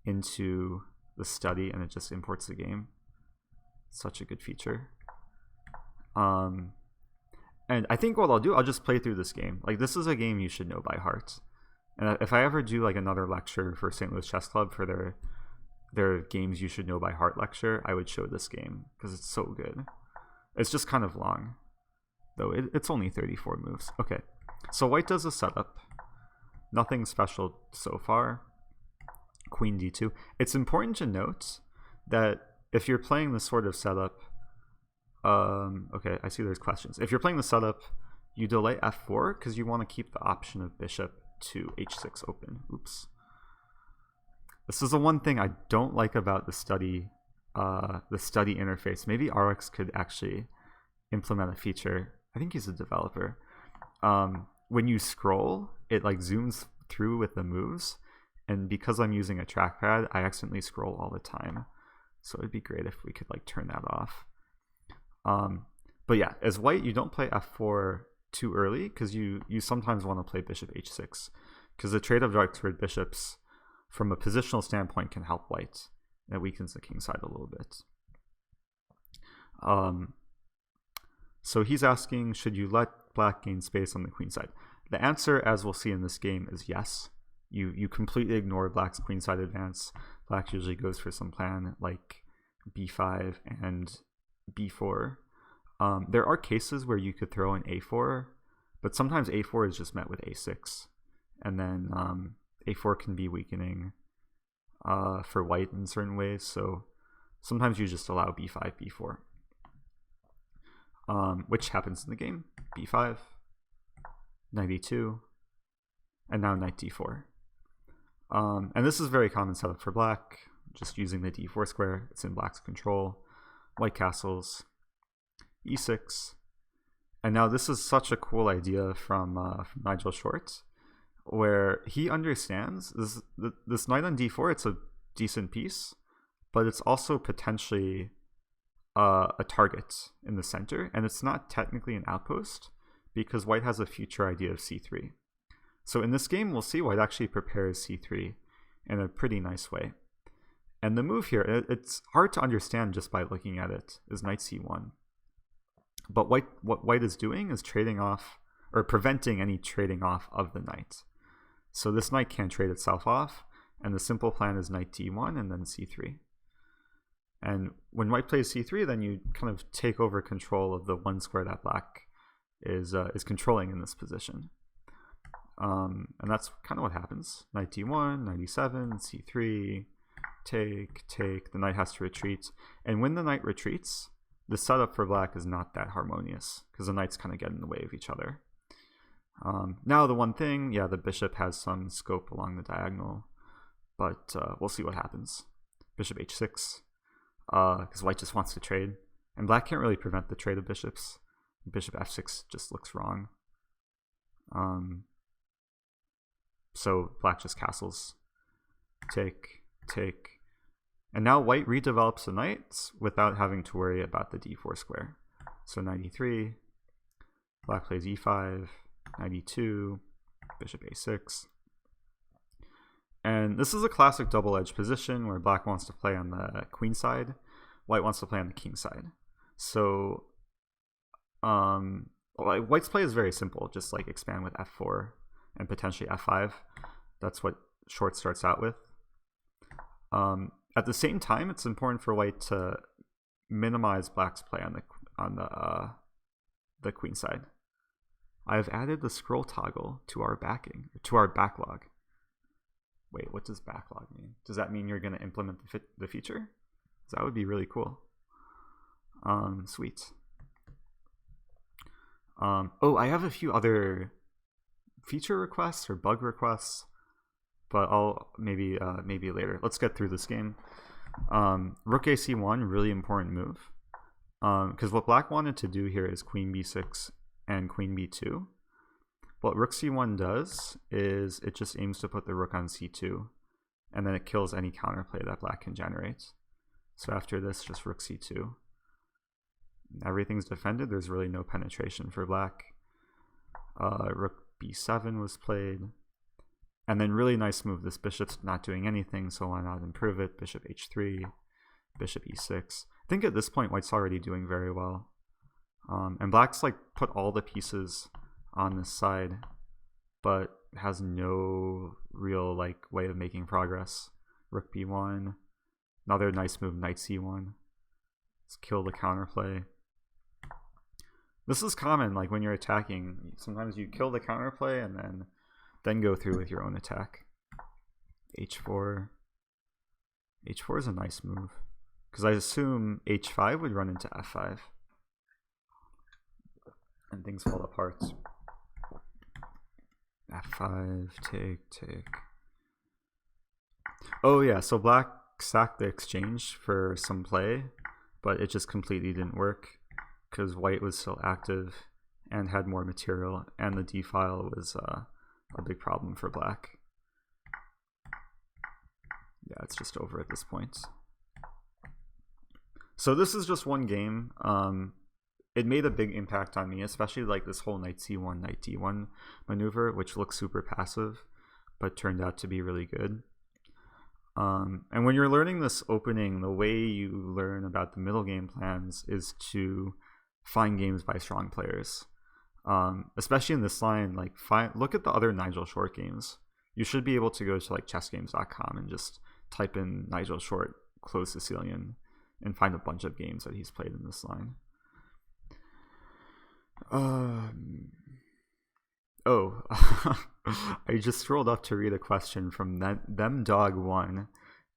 into the study and it just imports the game. Such a good feature. And I think what I'll do, I'll just play through this game. Like, this is a game you should know by heart. And if I ever do like another lecture for St. Louis Chess Club for their games you should know by heart lecture, I would show this game because it's so good. It's just kind of long, though. It's only 34 moves. Okay, so white does a setup. Nothing special so far. Queen d2. It's important to note that if you're playing this sort of setup, okay, I see there's questions. If you're playing the setup, you delay f4 because you want to keep the option of bishop to h6 open. Oops. This is the one thing I don't like about the study interface. Maybe RX could actually implement a feature. I think he's a developer. When you scroll, it like zooms through with the moves, and because I'm using a trackpad, I accidentally scroll all the time. So it'd be great if we could like turn that off. But yeah, as white, you don't play f4 too early because you sometimes want to play bishop h6 because the trade of directed bishops from a positional standpoint can help white. It weakens the king side a little bit. So he's asking, should you let black gain space on the queen side? The answer, as we'll see in this game, is yes. You completely ignore black's queen side advance. Black usually goes for some plan like b5 and b4. There are cases where you could throw in a4, but sometimes a4 is just met with a6. And then a4 can be weakening for white in certain ways, so sometimes you just allow b5, b4, which happens in the game. b5, knight e2, and now knight d4. And this is a very common setup for black, just using the d4 square. It's in black's control. White castles, e6. And now this is such a cool idea from Nigel Short, where he understands this knight on d4, it's a decent piece, but it's also potentially a target in the center, and it's not technically an outpost because white has a future idea of c3. So in this game, we'll see white actually prepares c3 in a pretty nice way. And the move here, it's hard to understand just by looking at it, is knight c1. But what white is doing is trading off, or preventing any trading off of the knight. So this knight can't trade itself off, and the simple plan is knight d1 and then c3. And when white plays c3, then you kind of take over control of the one square that black is controlling in this position. And that's kind of what happens. Knight d1, knight e7, c3, take, the knight has to retreat. And when the knight retreats, the setup for black is not that harmonious because the knights kind of get in the way of each other. Now the one thing, yeah, the bishop has some scope along the diagonal, but we'll see what happens. Bishop h6, because white just wants to trade, and black can't really prevent the trade of bishops. Bishop f6 just looks wrong. So black just castles, take, and now white redevelops the knights without having to worry about the d4 square. So knight e3, black plays e5, knight e2, bishop a6, And this is a classic double-edged position where black wants to play on the queen side, white wants to play on the king side. So white's play is very simple, just like expand with f4 and potentially f5. That's what short starts out with. At the same time, it's important for white to minimize black's play on the queen side. I have added the scroll toggle to our backlog. Wait, what does backlog mean? Does that mean you're going to implement the feature? That would be really cool. Sweet. Oh, I have a few other feature requests or bug requests, but I'll maybe later. Let's get through this game. Rook AC1, really important move. Because what black wanted to do here is queen b6 and queen b2. What rook c1 does is it just aims to put the rook on c2, and then it kills any counterplay that black can generate. So after this, just rook c2. Everything's defended. There's really no penetration for black. Rook b7 was played. And then really nice move. This bishop's not doing anything, so why not improve it? Bishop h3, bishop e6. I think at this point, white's already doing very well. And black's like put all the pieces on this side, but has no real like way of making progress. Rook b1. Another nice move, knight c1. Let's kill the counterplay. This is common, like when you're attacking. Sometimes you kill the counterplay and then go through with your own attack. h4. h4 is a nice move, because I assume h5 would run into f5 and things fall apart. f5, take. Oh yeah, so black sacked the exchange for some play, but it just completely didn't work because white was still active and had more material, and the d file was a big problem for black. Yeah, it's just over at this point. So this is just one game. It made a big impact on me, especially like this whole knight c1, knight d1 maneuver, which looks super passive, but turned out to be really good. And when you're learning this opening, the way you learn about the middle game plans is to find games by strong players. Especially in this line, like look at the other Nigel Short games. You should be able to go to like chessgames.com and just type in Nigel Short close Sicilian and find a bunch of games that he's played in this line. Oh, I just scrolled up to read a question from themdog1,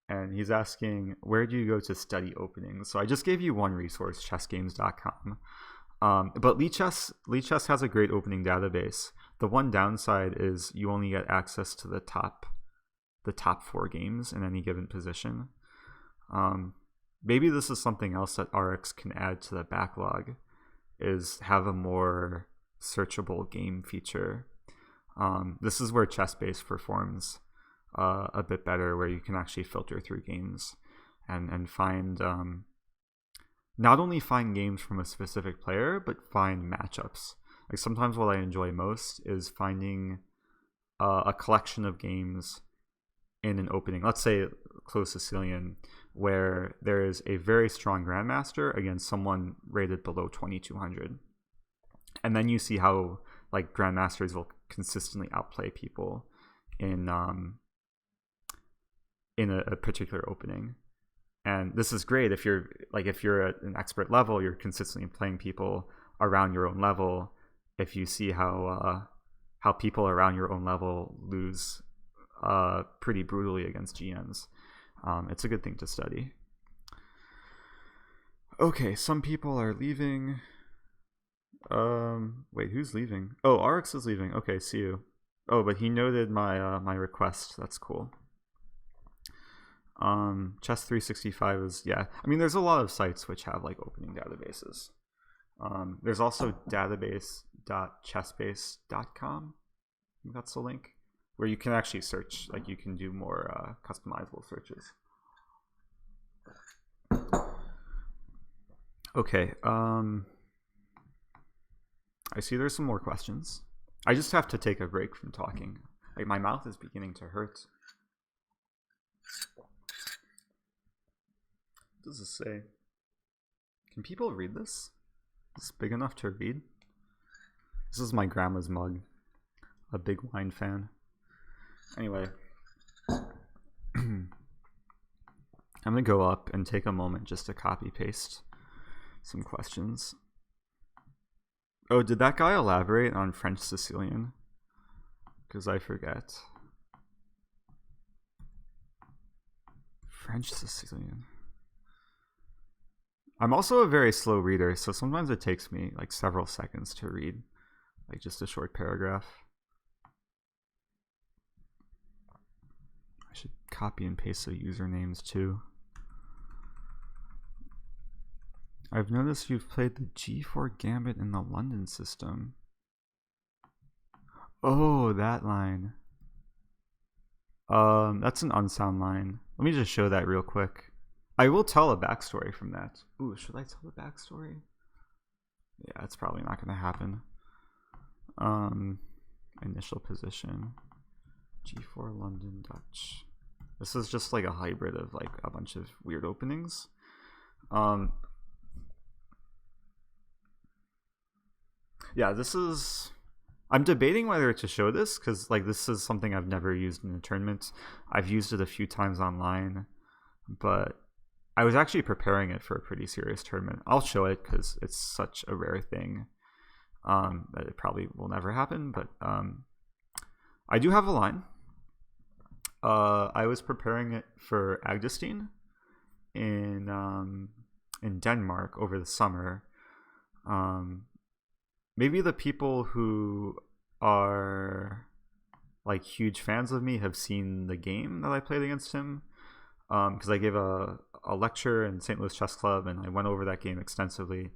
and he's asking, where do you go to study openings? So I just gave you one resource, chessgames.com. But Lichess has a great opening database. The one downside is you only get access to the top 4 games in any given position. Maybe this is something else that RX can add to the backlog, is have a more searchable game feature. This is where ChessBase performs a bit better, where you can actually filter through games and find not only find games from a specific player, but find matchups. Like sometimes what I enjoy most is finding a collection of games in an opening. Let's say close Sicilian, where there is a very strong grandmaster against someone rated below 2200, and then you see how like grandmasters will consistently outplay people in a particular opening. And this is great if you're at an expert level, you're consistently playing people around your own level. If you see how people around your own level lose pretty brutally against GMs, it's a good thing to study. Okay, some people are leaving. Wait, who's leaving? Oh, RX is leaving. Okay, see you. Oh, but he noted my my request. That's cool. Chess 365 is, yeah. I mean, there's a lot of sites which have like opening databases. There's also database.chessbase.com. I think that's the link, where you can actually search. Like you can do more customizable searches. Okay. I see there's some more questions. I just have to take a break from talking. Like my mouth is beginning to hurt. What does this say? Can people read this? Is this big enough to read? This is my grandma's mug. A big wine fan. Anyway. I'm going to go up and take a moment just to copy paste some questions. Oh, did that guy elaborate on French Sicilian? Because I forget. French Sicilian. I'm also a very slow reader, so sometimes it takes me like several seconds to read, like just a short paragraph. I should copy and paste the usernames too. I've noticed you've played the G4 gambit in the London system. Oh, that line. That's an unsound line. Let me just show that real quick. I will tell a backstory from that. Ooh, should I tell the backstory? Yeah, it's probably not going to happen. Initial position. G4 London Dutch. This is just like a hybrid of like a bunch of weird openings. Yeah, this is... I'm debating whether to show this because like this is something I've never used in a tournament. I've used it a few times online, but I was actually preparing it for a pretty serious tournament. I'll show it because it's such a rare thing that it probably will never happen. But I do have a line. I was preparing it for Agdestein in Denmark over the summer. Maybe the people who are like huge fans of me have seen the game that I played against him, because I gave a lecture in St. Louis Chess Club and I went over that game extensively.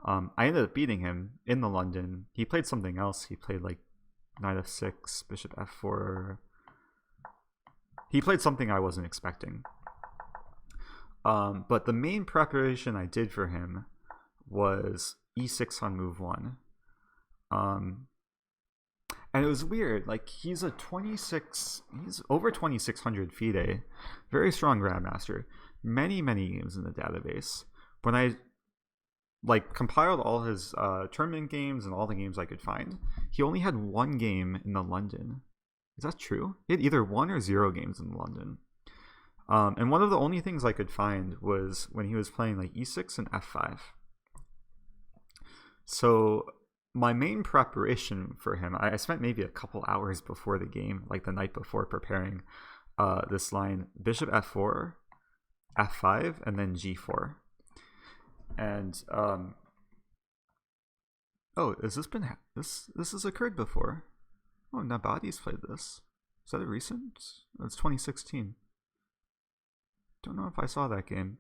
I ended up beating him in the London. He played something else. He played like knight f6, bishop f4. He played something I wasn't expecting. But the main preparation I did for him was e6 on move 1. And it was weird. Like he's over 2,600 FIDE, very strong grandmaster, many games in the database. When I like compiled all his tournament games and all the games I could find, he only had one game in the London. Is that true? He had either 1 or 0 games in London. And one of the only things I could find was when he was playing like e6 and f5. So my main preparation for him, I spent maybe a couple hours before the game, like the night before, preparing this line: bishop f4, f5, and then g4. And oh, has this been this has occurred before? Oh, Nabadi's played this. Is that a recent? It's 2016. Don't know if I saw that game.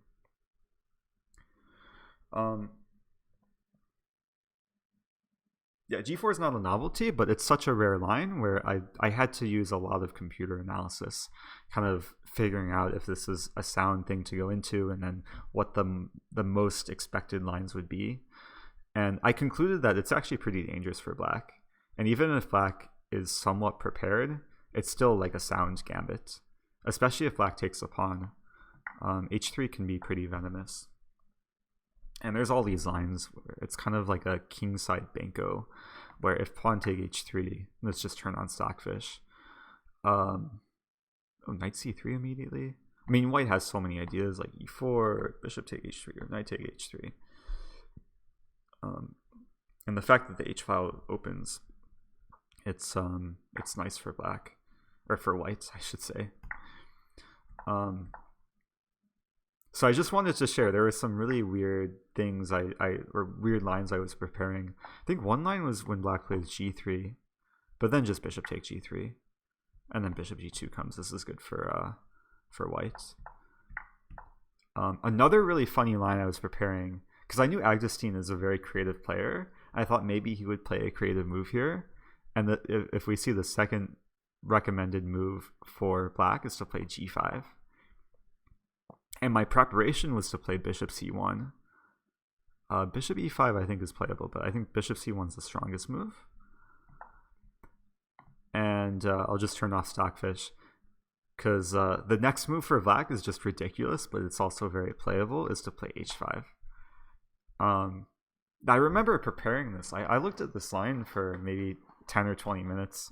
Yeah, G4 is not a novelty, but it's such a rare line where I had to use a lot of computer analysis, kind of figuring out if this is a sound thing to go into and then what the most expected lines would be. And I concluded that it's actually pretty dangerous for black. And even if black is somewhat prepared, it's still like a sound gambit, especially if black takes a pawn. H3 can be pretty venomous. And there's all these lines where it's kind of like a kingside banko, where if pawn take h3, let's just turn on stockfish. Oh, knight c3 immediately. I mean, white has so many ideas like e4, bishop take h3, or knight take h3. And the fact that the h file opens, it's nice for black, or for whites, I should say. So I just wanted to share, there were some really weird things or weird lines I was preparing. I think one line was when black plays g3, but then just bishop take g3, and then bishop g2 comes. This is good for whites. Another really funny line I was preparing, because I knew Agdestein is a very creative player. I thought maybe he would play a creative move here, and that if we see the second recommended move for black is to play g5. And my preparation was to play bishop c1. Bishop e5 I think is playable, but I think bishop c1 is the strongest move. And I'll just turn off stockfish, because the next move for black is just ridiculous, but it's also very playable, is to play h5. I remember preparing this. I looked at this line for maybe 10 or 20 minutes.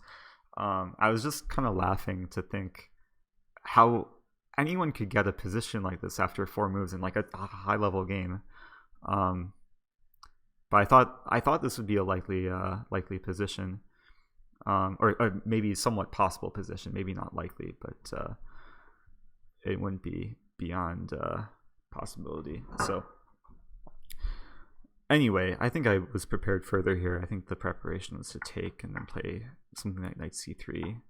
I was just kind of laughing to think how anyone could get a position like this after 4 moves in like a high level game. But I thought this would be a likely position, or maybe somewhat possible position. Maybe not likely, but it wouldn't be beyond possibility. So anyway, I think I was prepared further here. I think the preparation was to take and then play something like knight c3.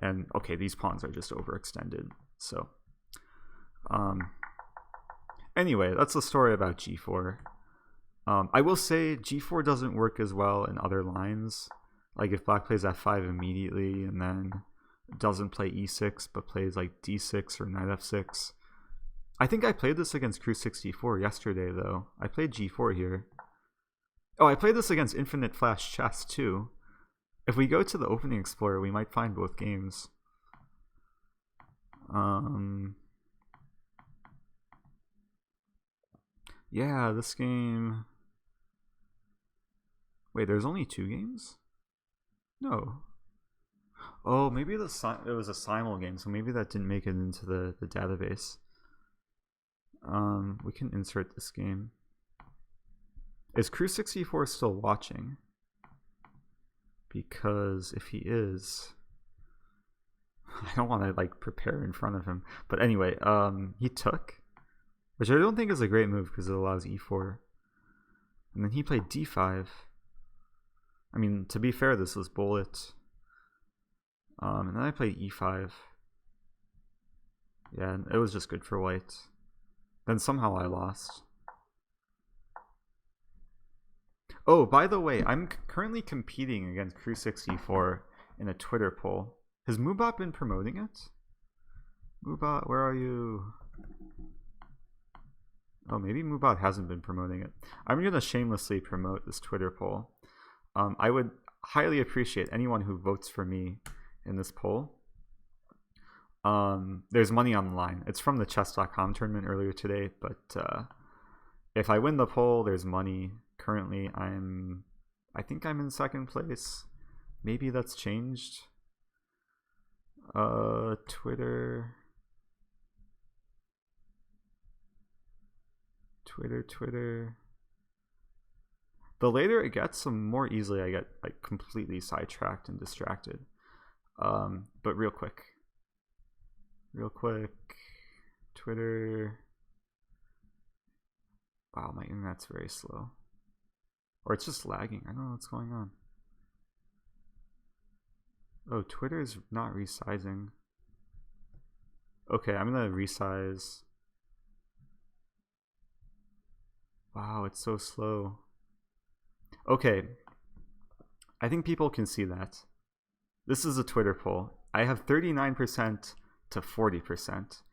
And okay, these pawns are just overextended. So anyway, that's the story about g4. I will say g4 doesn't work as well in other lines. Like if black plays f5 immediately and then doesn't play e6 but plays like d6 or knight f6. I think I played this against Crew 64 yesterday though. I played g4 here. Oh, I played this against Infinite Flash Chess too. If we go to the Opening Explorer, we might find both games. Yeah, this game. Wait, there's only 2 games? No. Oh, maybe it was a simul game, so maybe that didn't make it into the database. We can insert this game. Is Crew 64 still watching? Because if he is, I don't want to like prepare in front of him. But anyway, he took, which I don't think is a great move because it allows e4. And then he played d5. I mean, to be fair, this was bullet. And then I played e5. Yeah, and it was just good for white. Then somehow I lost. Oh, by the way, I'm currently competing against Crew 64 in a Twitter poll. Has Moobot been promoting it? Moobot, where are you? Oh, maybe Moobot hasn't been promoting it. I'm going to shamelessly promote this Twitter poll. I would highly appreciate anyone who votes for me in this poll. There's money on the line. It's from the chess.com tournament earlier today, but if I win the poll, there's money. Currently, I think I'm in 2nd place. Maybe that's changed. Twitter. The later it gets, the more easily I get like completely sidetracked and distracted. But real quick, Twitter. Wow, my internet's very slow. Or it's just lagging. I don't know what's going on. Oh, Twitter's not resizing. Okay, I'm gonna resize. Wow, it's so slow. Okay, I think people can see that. This is a Twitter poll. I have 39% to 40%.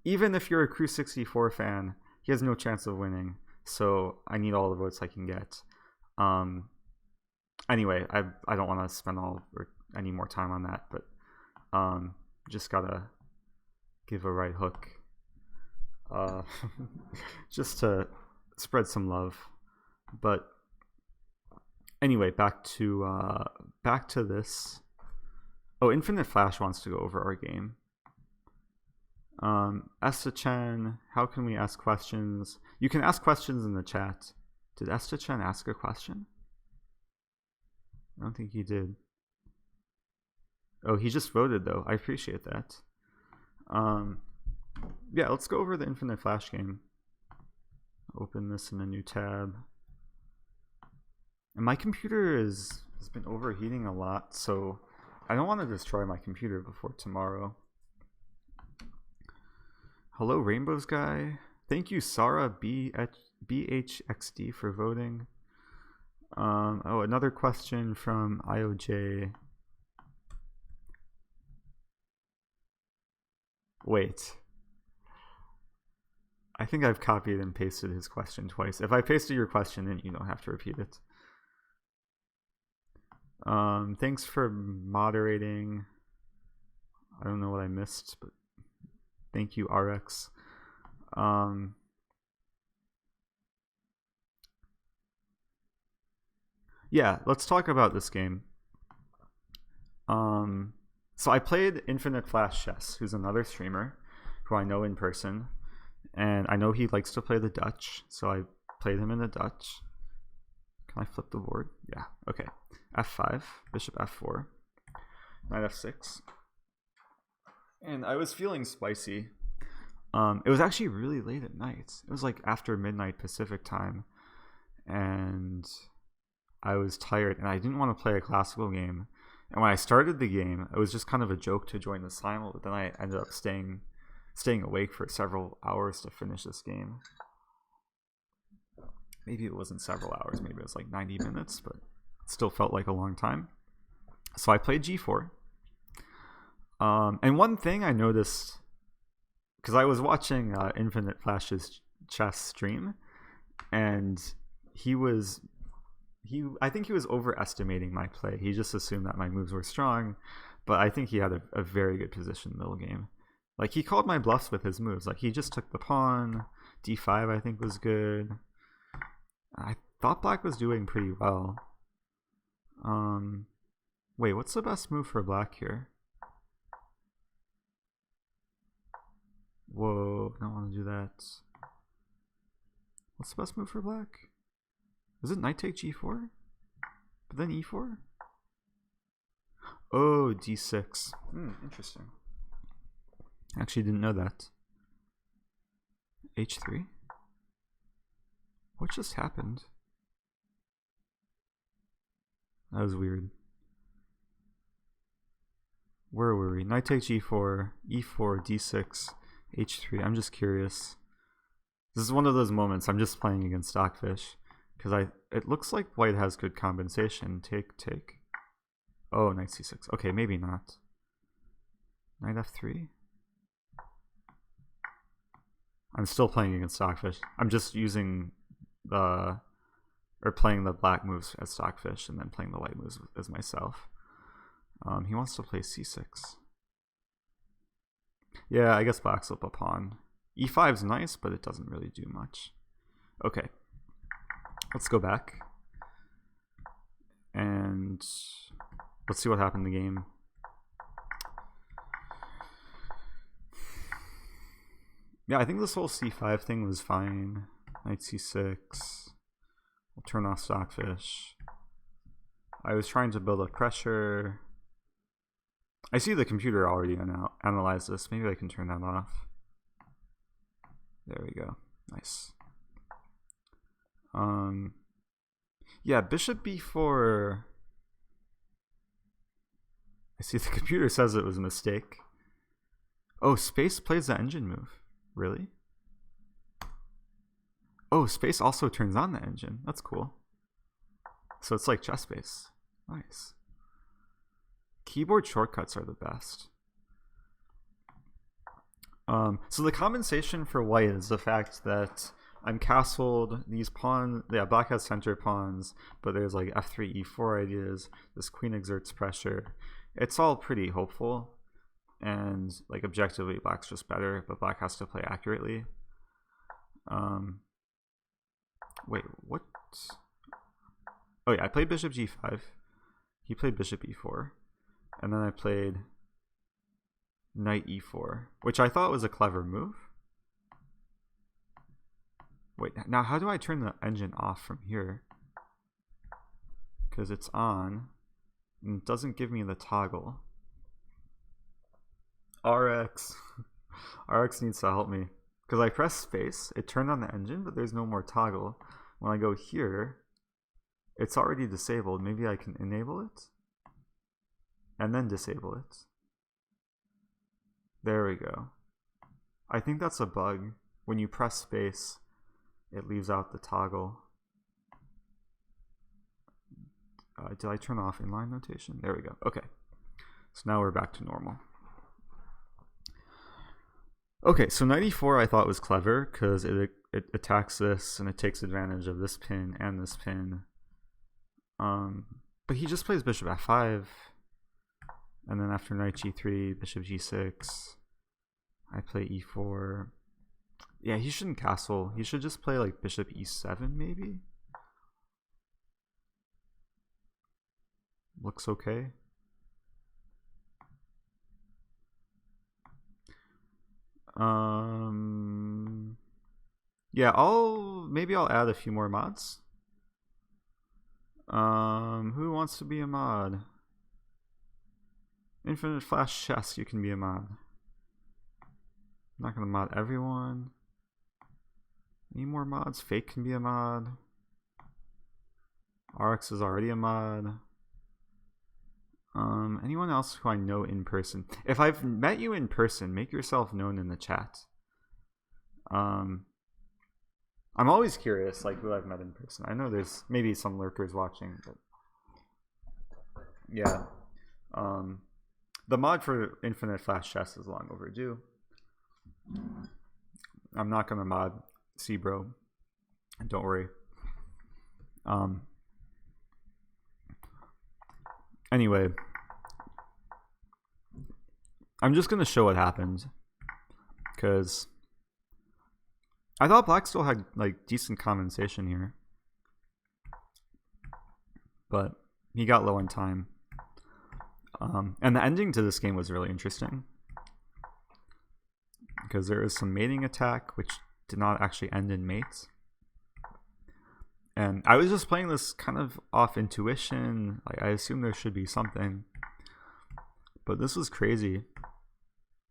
Even if you're a Crew 64 fan, he has no chance of winning. So I need all the votes I can get. Anyway, I don't want to spend any more time on that, but just gotta give a right hook, just to spread some love. But anyway, back to this. Oh, Infinite Flash wants to go over our game. Esther Chen, how can we ask questions? You can ask questions in the chat. Did Esther Chen ask a question? I don't think he did. Oh, he just voted though. I appreciate that. Yeah, let's go over the Infinite Flash game. Open this in a new tab. And my computer has been overheating a lot, so I don't want to destroy my computer before tomorrow. Hello, Rainbows Guy. Thank you, Sarah BHXD, for voting. Oh, another question from IOJ. Wait. I think I've copied and pasted his question twice. If I pasted your question, then you don't have to repeat it. Thanks for moderating. I don't know what I missed, but thank you, RX. Yeah, let's talk about this game. So I played Infinite Flash Chess, who's another streamer who I know in person, and I know he likes to play the Dutch, so I played him in the Dutch. Can I flip the board? Yeah, okay. F5, bishop F4, knight F6. And I was feeling spicy. It was actually really late at night. It was like after midnight Pacific time, and I was tired, and I didn't want to play a classical game. And when I started the game, it was just kind of a joke to join the simul, but then I ended up staying awake for several hours to finish this game. Maybe it wasn't several hours, maybe it was like 90 minutes, but it still felt like a long time. So I played G4. And one thing I noticed, because I was watching Infinite Flash's chess stream, and I think he was overestimating my play. He just assumed that my moves were strong, but I think he had a very good position middle game. Like, he called my bluffs with his moves. Like, he just took the pawn. D5 I think was good. I thought black was doing pretty well. Wait, what's the best move for black here? Whoa, don't want to do that. What's the best move for black? Is it knight take G4? But then E4? Oh, D6. Interesting. Actually didn't know that. H3? What just happened? That was weird. Where were we? Knight take G4, E4, D6, H3. I'm just curious. This is one of those moments I'm just playing against Stockfish. Because it looks like white has good compensation. Take. Oh, knight C6. Okay, maybe not. Knight F3? I'm still playing against Stockfish. I'm just using playing the black moves as Stockfish and then playing the white moves as myself. He wants to play C6. Yeah, I guess black's up a pawn. E5's nice, but it doesn't really do much. Okay. Let's go back. And let's see what happened in the game. Yeah, I think this whole C5 thing was fine. Knight C6. We'll turn off Stockfish. I was trying to build up pressure. I see the computer already analyzed this. Maybe I can turn that off. There we go. Nice. Yeah, bishop b4. I see the computer says it was a mistake. Oh, space plays the engine move. Really? Oh, space also turns on the engine. That's cool. So it's like chess space. Nice. Keyboard shortcuts are the best. So the compensation for white is the fact that I'm castled these pawns. Yeah, black has center pawns, but there's like f3, e4 ideas. This queen exerts pressure. It's all pretty hopeful, and like objectively, black's just better, but black has to play accurately. Wait, what? Oh yeah, I played bishop g5. He played bishop e4, and then I played knight e4, which I thought was a clever move. Wait, now how do I turn the engine off from here? Because it's on, and it doesn't give me the toggle. RX. RX needs to help me. Because I press space, it turned on the engine, but there's no more toggle. When I go here, it's already disabled. Maybe I can enable it, and then disable it. There we go. I think that's a bug. When you press space, it leaves out the toggle. Did I turn off inline notation? There we go. Okay. So now we're back to normal. Okay, so knight e4 I thought was clever because it attacks this and it takes advantage of this pin and this pin. But he just plays bishop f5. And then after knight g3, bishop g6, I play e4. Yeah, he shouldn't castle. He should just play like bishop e7 maybe. Looks okay. Yeah, maybe I'll add a few more mods. Who wants to be a mod? Infinite Flash Chess, you can be a mod. I'm not gonna mod everyone. Any more mods? Fake can be a mod. RX is already a mod. Anyone else who I know in person? If I've met you in person, make yourself known in the chat. I'm always curious, like who I've met in person. I know there's maybe some lurkers watching, but yeah. The mod for Infinite Flash Chess is long overdue. I'm not gonna mod C-Bro. Don't worry. Anyway, I'm just gonna show what happened because I thought Black still had like decent compensation here, but he got low on time. And the ending to this game was really interesting because there is some mating attack which did not actually end in mates. And I was just playing this kind of off intuition. Like I assumed there should be something, but this was crazy.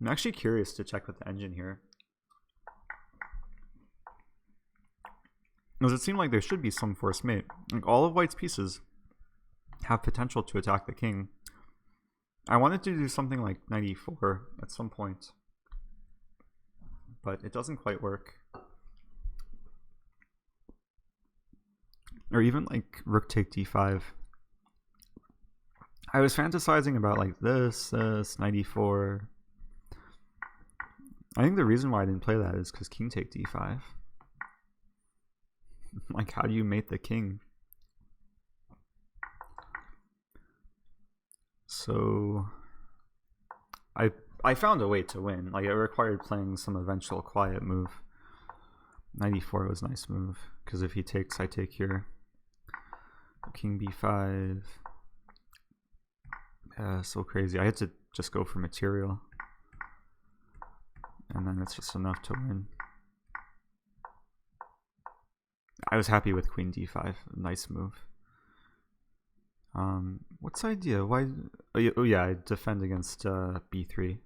I'm actually curious to check with the engine here, because it seemed like there should be some forced mate. Like all of White's pieces have potential to attack the king. I wanted to do something like knight e4 at some point, but it doesn't quite work. Or even like rook take d5. I was fantasizing about like this, knight e4. I think the reason why I didn't play that is because king take d5. Like, how do you mate the king? So I found a way to win. Like, it required playing some eventual quiet move. Knight e4 was a nice move, because if he takes, I take here. King b5. Yeah, so crazy. I had to just go for material, and then it's just enough to win. I was happy with queen d5. Nice move. What's the idea? Why? Oh yeah, I defend against b3,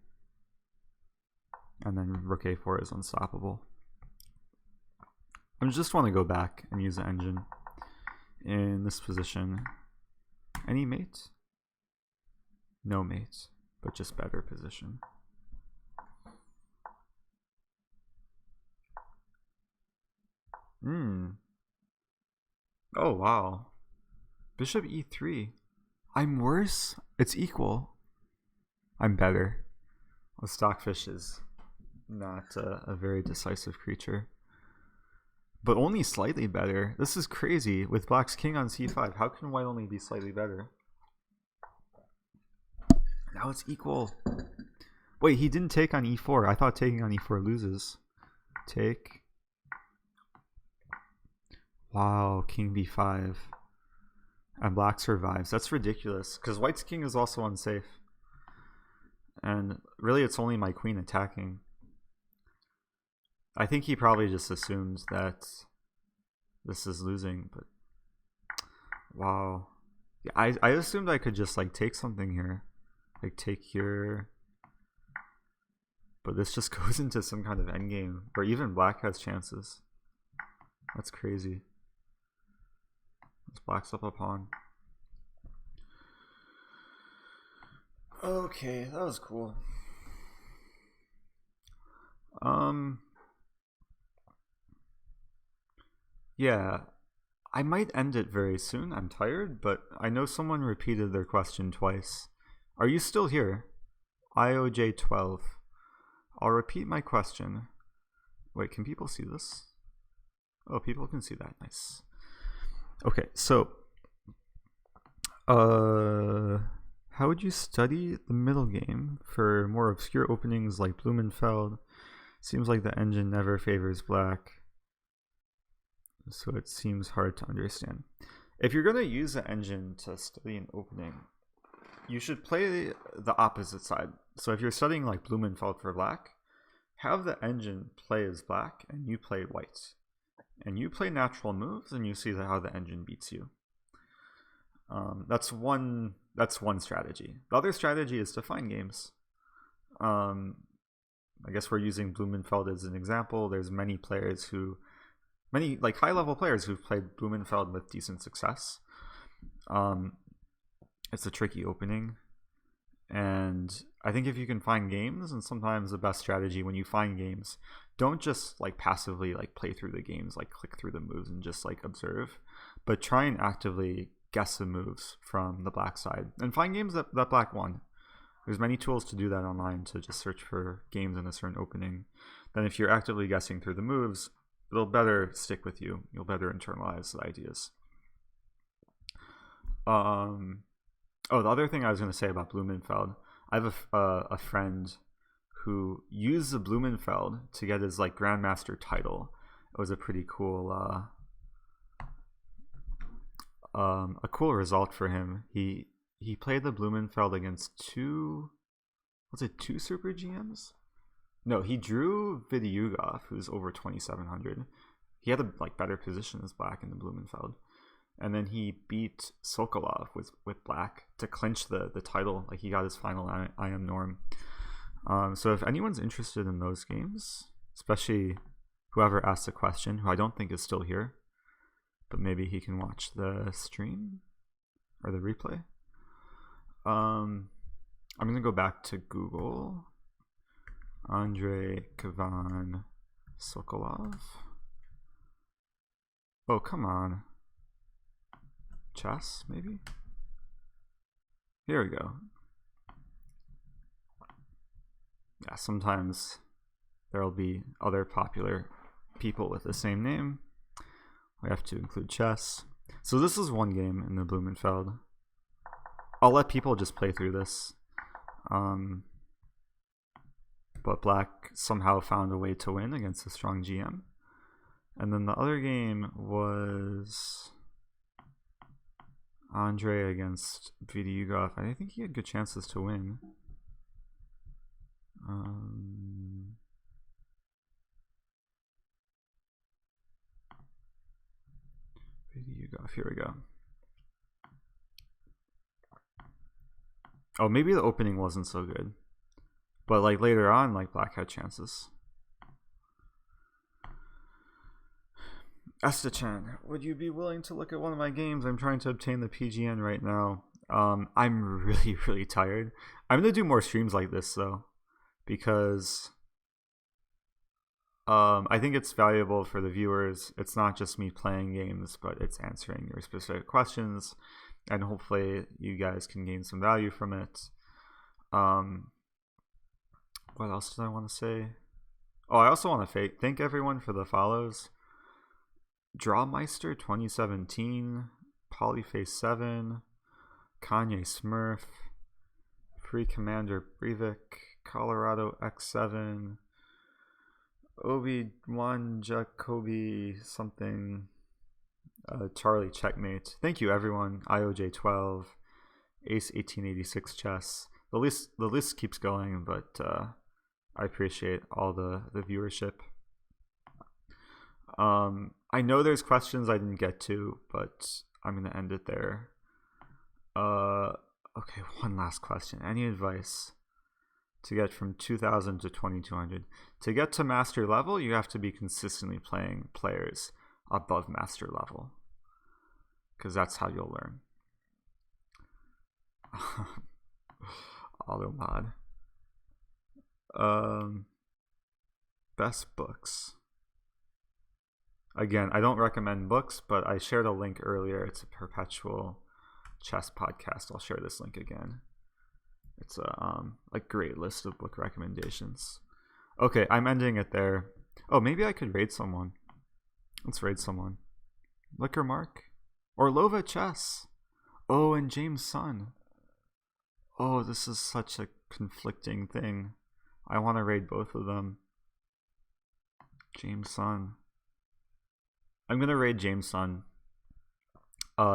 and then rook a4 is unstoppable. I just want to go back and use the engine in this position. Any mate? No mate, but just better position. Oh wow. Bishop e3. I'm worse? It's equal. I'm better. Well, Stockfish is not a very decisive creature, but only slightly better. This is crazy. With Black's king on c5, how can White only be slightly better? Now it's equal. Wait, he didn't take on e4. I thought taking on e4 loses. Take. Wow, king b5. And Black survives. That's ridiculous, because White's king is also unsafe. And really, it's only my queen attacking. I think he probably just assumes that this is losing, but wow. Yeah, I assumed I could just like take something here. Like take here. But this just goes into some kind of endgame where even Black has chances. That's crazy. This Black's up a pawn. Okay, that was cool. Yeah, I might end it very soon. I'm tired, but I know someone repeated their question twice. Are you still here? IOJ12. I'll repeat my question. Wait, can people see this? Oh, people can see that. Nice. Okay, so How would you study the middle game for more obscure openings like Blumenfeld? Seems like the engine never favors black, so it seems hard to understand. If you're going to use the engine to study an opening, you should play the opposite side. So if you're studying like Blumenfeld for black, have the engine play as black and you play white. And you play natural moves and you see how the engine beats you. That's one strategy. The other strategy is to find games. I guess we're using Blumenfeld as an example. There's many like high level players who've played Blumenfeld with decent success. It's a tricky opening, and I think if you can find games, and sometimes the best strategy when you find games, don't just like passively like play through the games, like click through the moves and just like observe, but try and actively guess the moves from the black side and find games that black won. There's many tools to do that online, to just search for games in a certain opening. Then if you're actively guessing through the moves, it'll better stick with you. You'll better internalize the ideas. The other thing I was going to say about Blumenfeld, I have a friend who used the Blumenfeld to get his like Grandmaster title. It was a pretty cool a cool result for him. He played the Blumenfeld against two Super GMs? No, he drew Vidyugov, who's over 2,700. He had a like better position as black in the Blumenfeld. And then he beat Sokolov with black to clinch the title. Like he got his final IM norm. So if anyone's interested in those games, especially whoever asked the question, who I don't think is still here, but maybe he can watch the stream or the replay. I'm gonna go back to Google. Andrei Kavan Sokolov. Oh, come on. Chess, maybe? Here we go. Yeah, sometimes there'll be other popular people with the same name. We have to include chess. So this is one game in the Blumenfeld. I'll let people just play through this. But black somehow found a way to win against a strong GM. And then the other game was Andrei against Vidyugov. I think he had good chances to win. Vidyugov, here we go. Oh, maybe the opening wasn't so good. But like later on, like black had chances. Estachan, would you be willing to look at one of my games? I'm trying to obtain the PGN right now. I'm really, really tired. I'm going to do more streams like this, though, because I think it's valuable for the viewers. It's not just me playing games, but it's answering your specific questions, and hopefully you guys can gain some value from it. What else did I want to say? Oh, I also want to thank everyone for the follows. Drawmeister 2017, Polyface 7, Kanye Smurf, Free Commander Breivik, Colorado X7, Obi-Wan Jacoby something, Charlie Checkmate. Thank you everyone. IOJ12, Ace 1886 Chess. The list keeps going, but I appreciate all the viewership. I know there's questions I didn't get to, but I'm going to end it there. Okay, one last question. Any advice to get from 2,000 to 2,200? To get to master level, you have to be consistently playing players above master level, because that's how you'll learn. Automod. Best books. Again, I don't recommend books, but I shared a link earlier. It's a Perpetual Chess podcast. I'll share this link again. It's a great list of book recommendations. Okay, I'm ending it there. Oh, maybe I could raid someone. Let's raid someone. Liquor Mark? Or Lova Chess. Oh, and James Sun. Oh, this is such a conflicting thing. I want to raid both of them. James Sun. I'm gonna raid James Sun.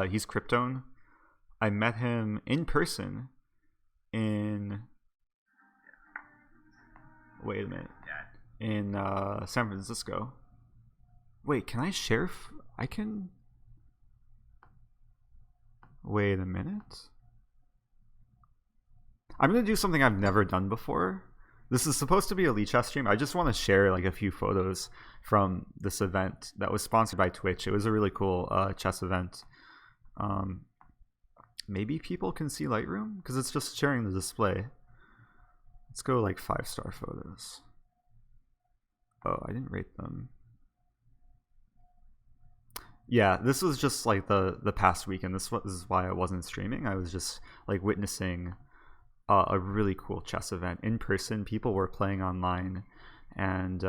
He's Kryptone. I met him in person in. Wait a minute. In San Francisco. Wait, can I share? I can. Wait a minute. I'm gonna do something I've never done before. This is supposed to be a Lee Chess stream. I just want to share like a few photos from this event that was sponsored by Twitch. It was a really cool chess event. Maybe people can see Lightroom because it's just sharing the display. Let's go like 5-star photos. Oh, I didn't rate them. Yeah, this was just like the past weekend. This is why I wasn't streaming. I was just like witnessing a really cool chess event in person. People were playing online, and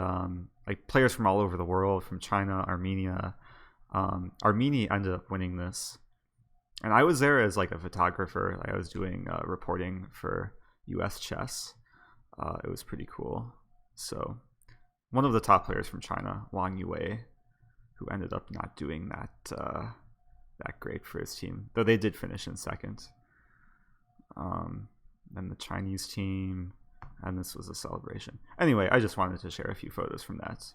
like players from all over the world, from China, Armenia. Armenia ended up winning this, and I was there as like a photographer. Like I was doing reporting for U.S. chess. It was pretty cool. So one of the top players from China, Wang Yue, who ended up not doing that great for his team, though they did finish in second. Then the Chinese team, and this was a celebration. Anyway, I just wanted to share a few photos from that.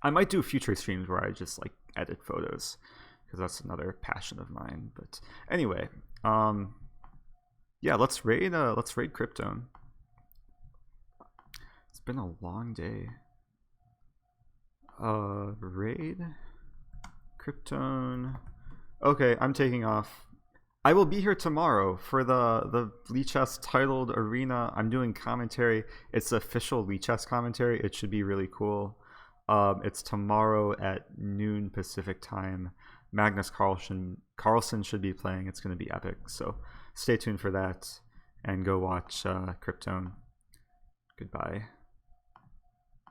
I might do future streams where I just like edit photos, because that's another passion of mine. But anyway, yeah, let's raid Kryptone. It's been a long day. Raid Kryptone. Okay, I'm taking off. I will be here tomorrow for the Lee Chess titled arena. I'm doing commentary. It's official Lee Chess commentary. It should be really cool. It's tomorrow at noon Pacific time. Magnus Carlsen should be playing. It's going to be epic. So stay tuned for that and go watch Kryptone. Goodbye.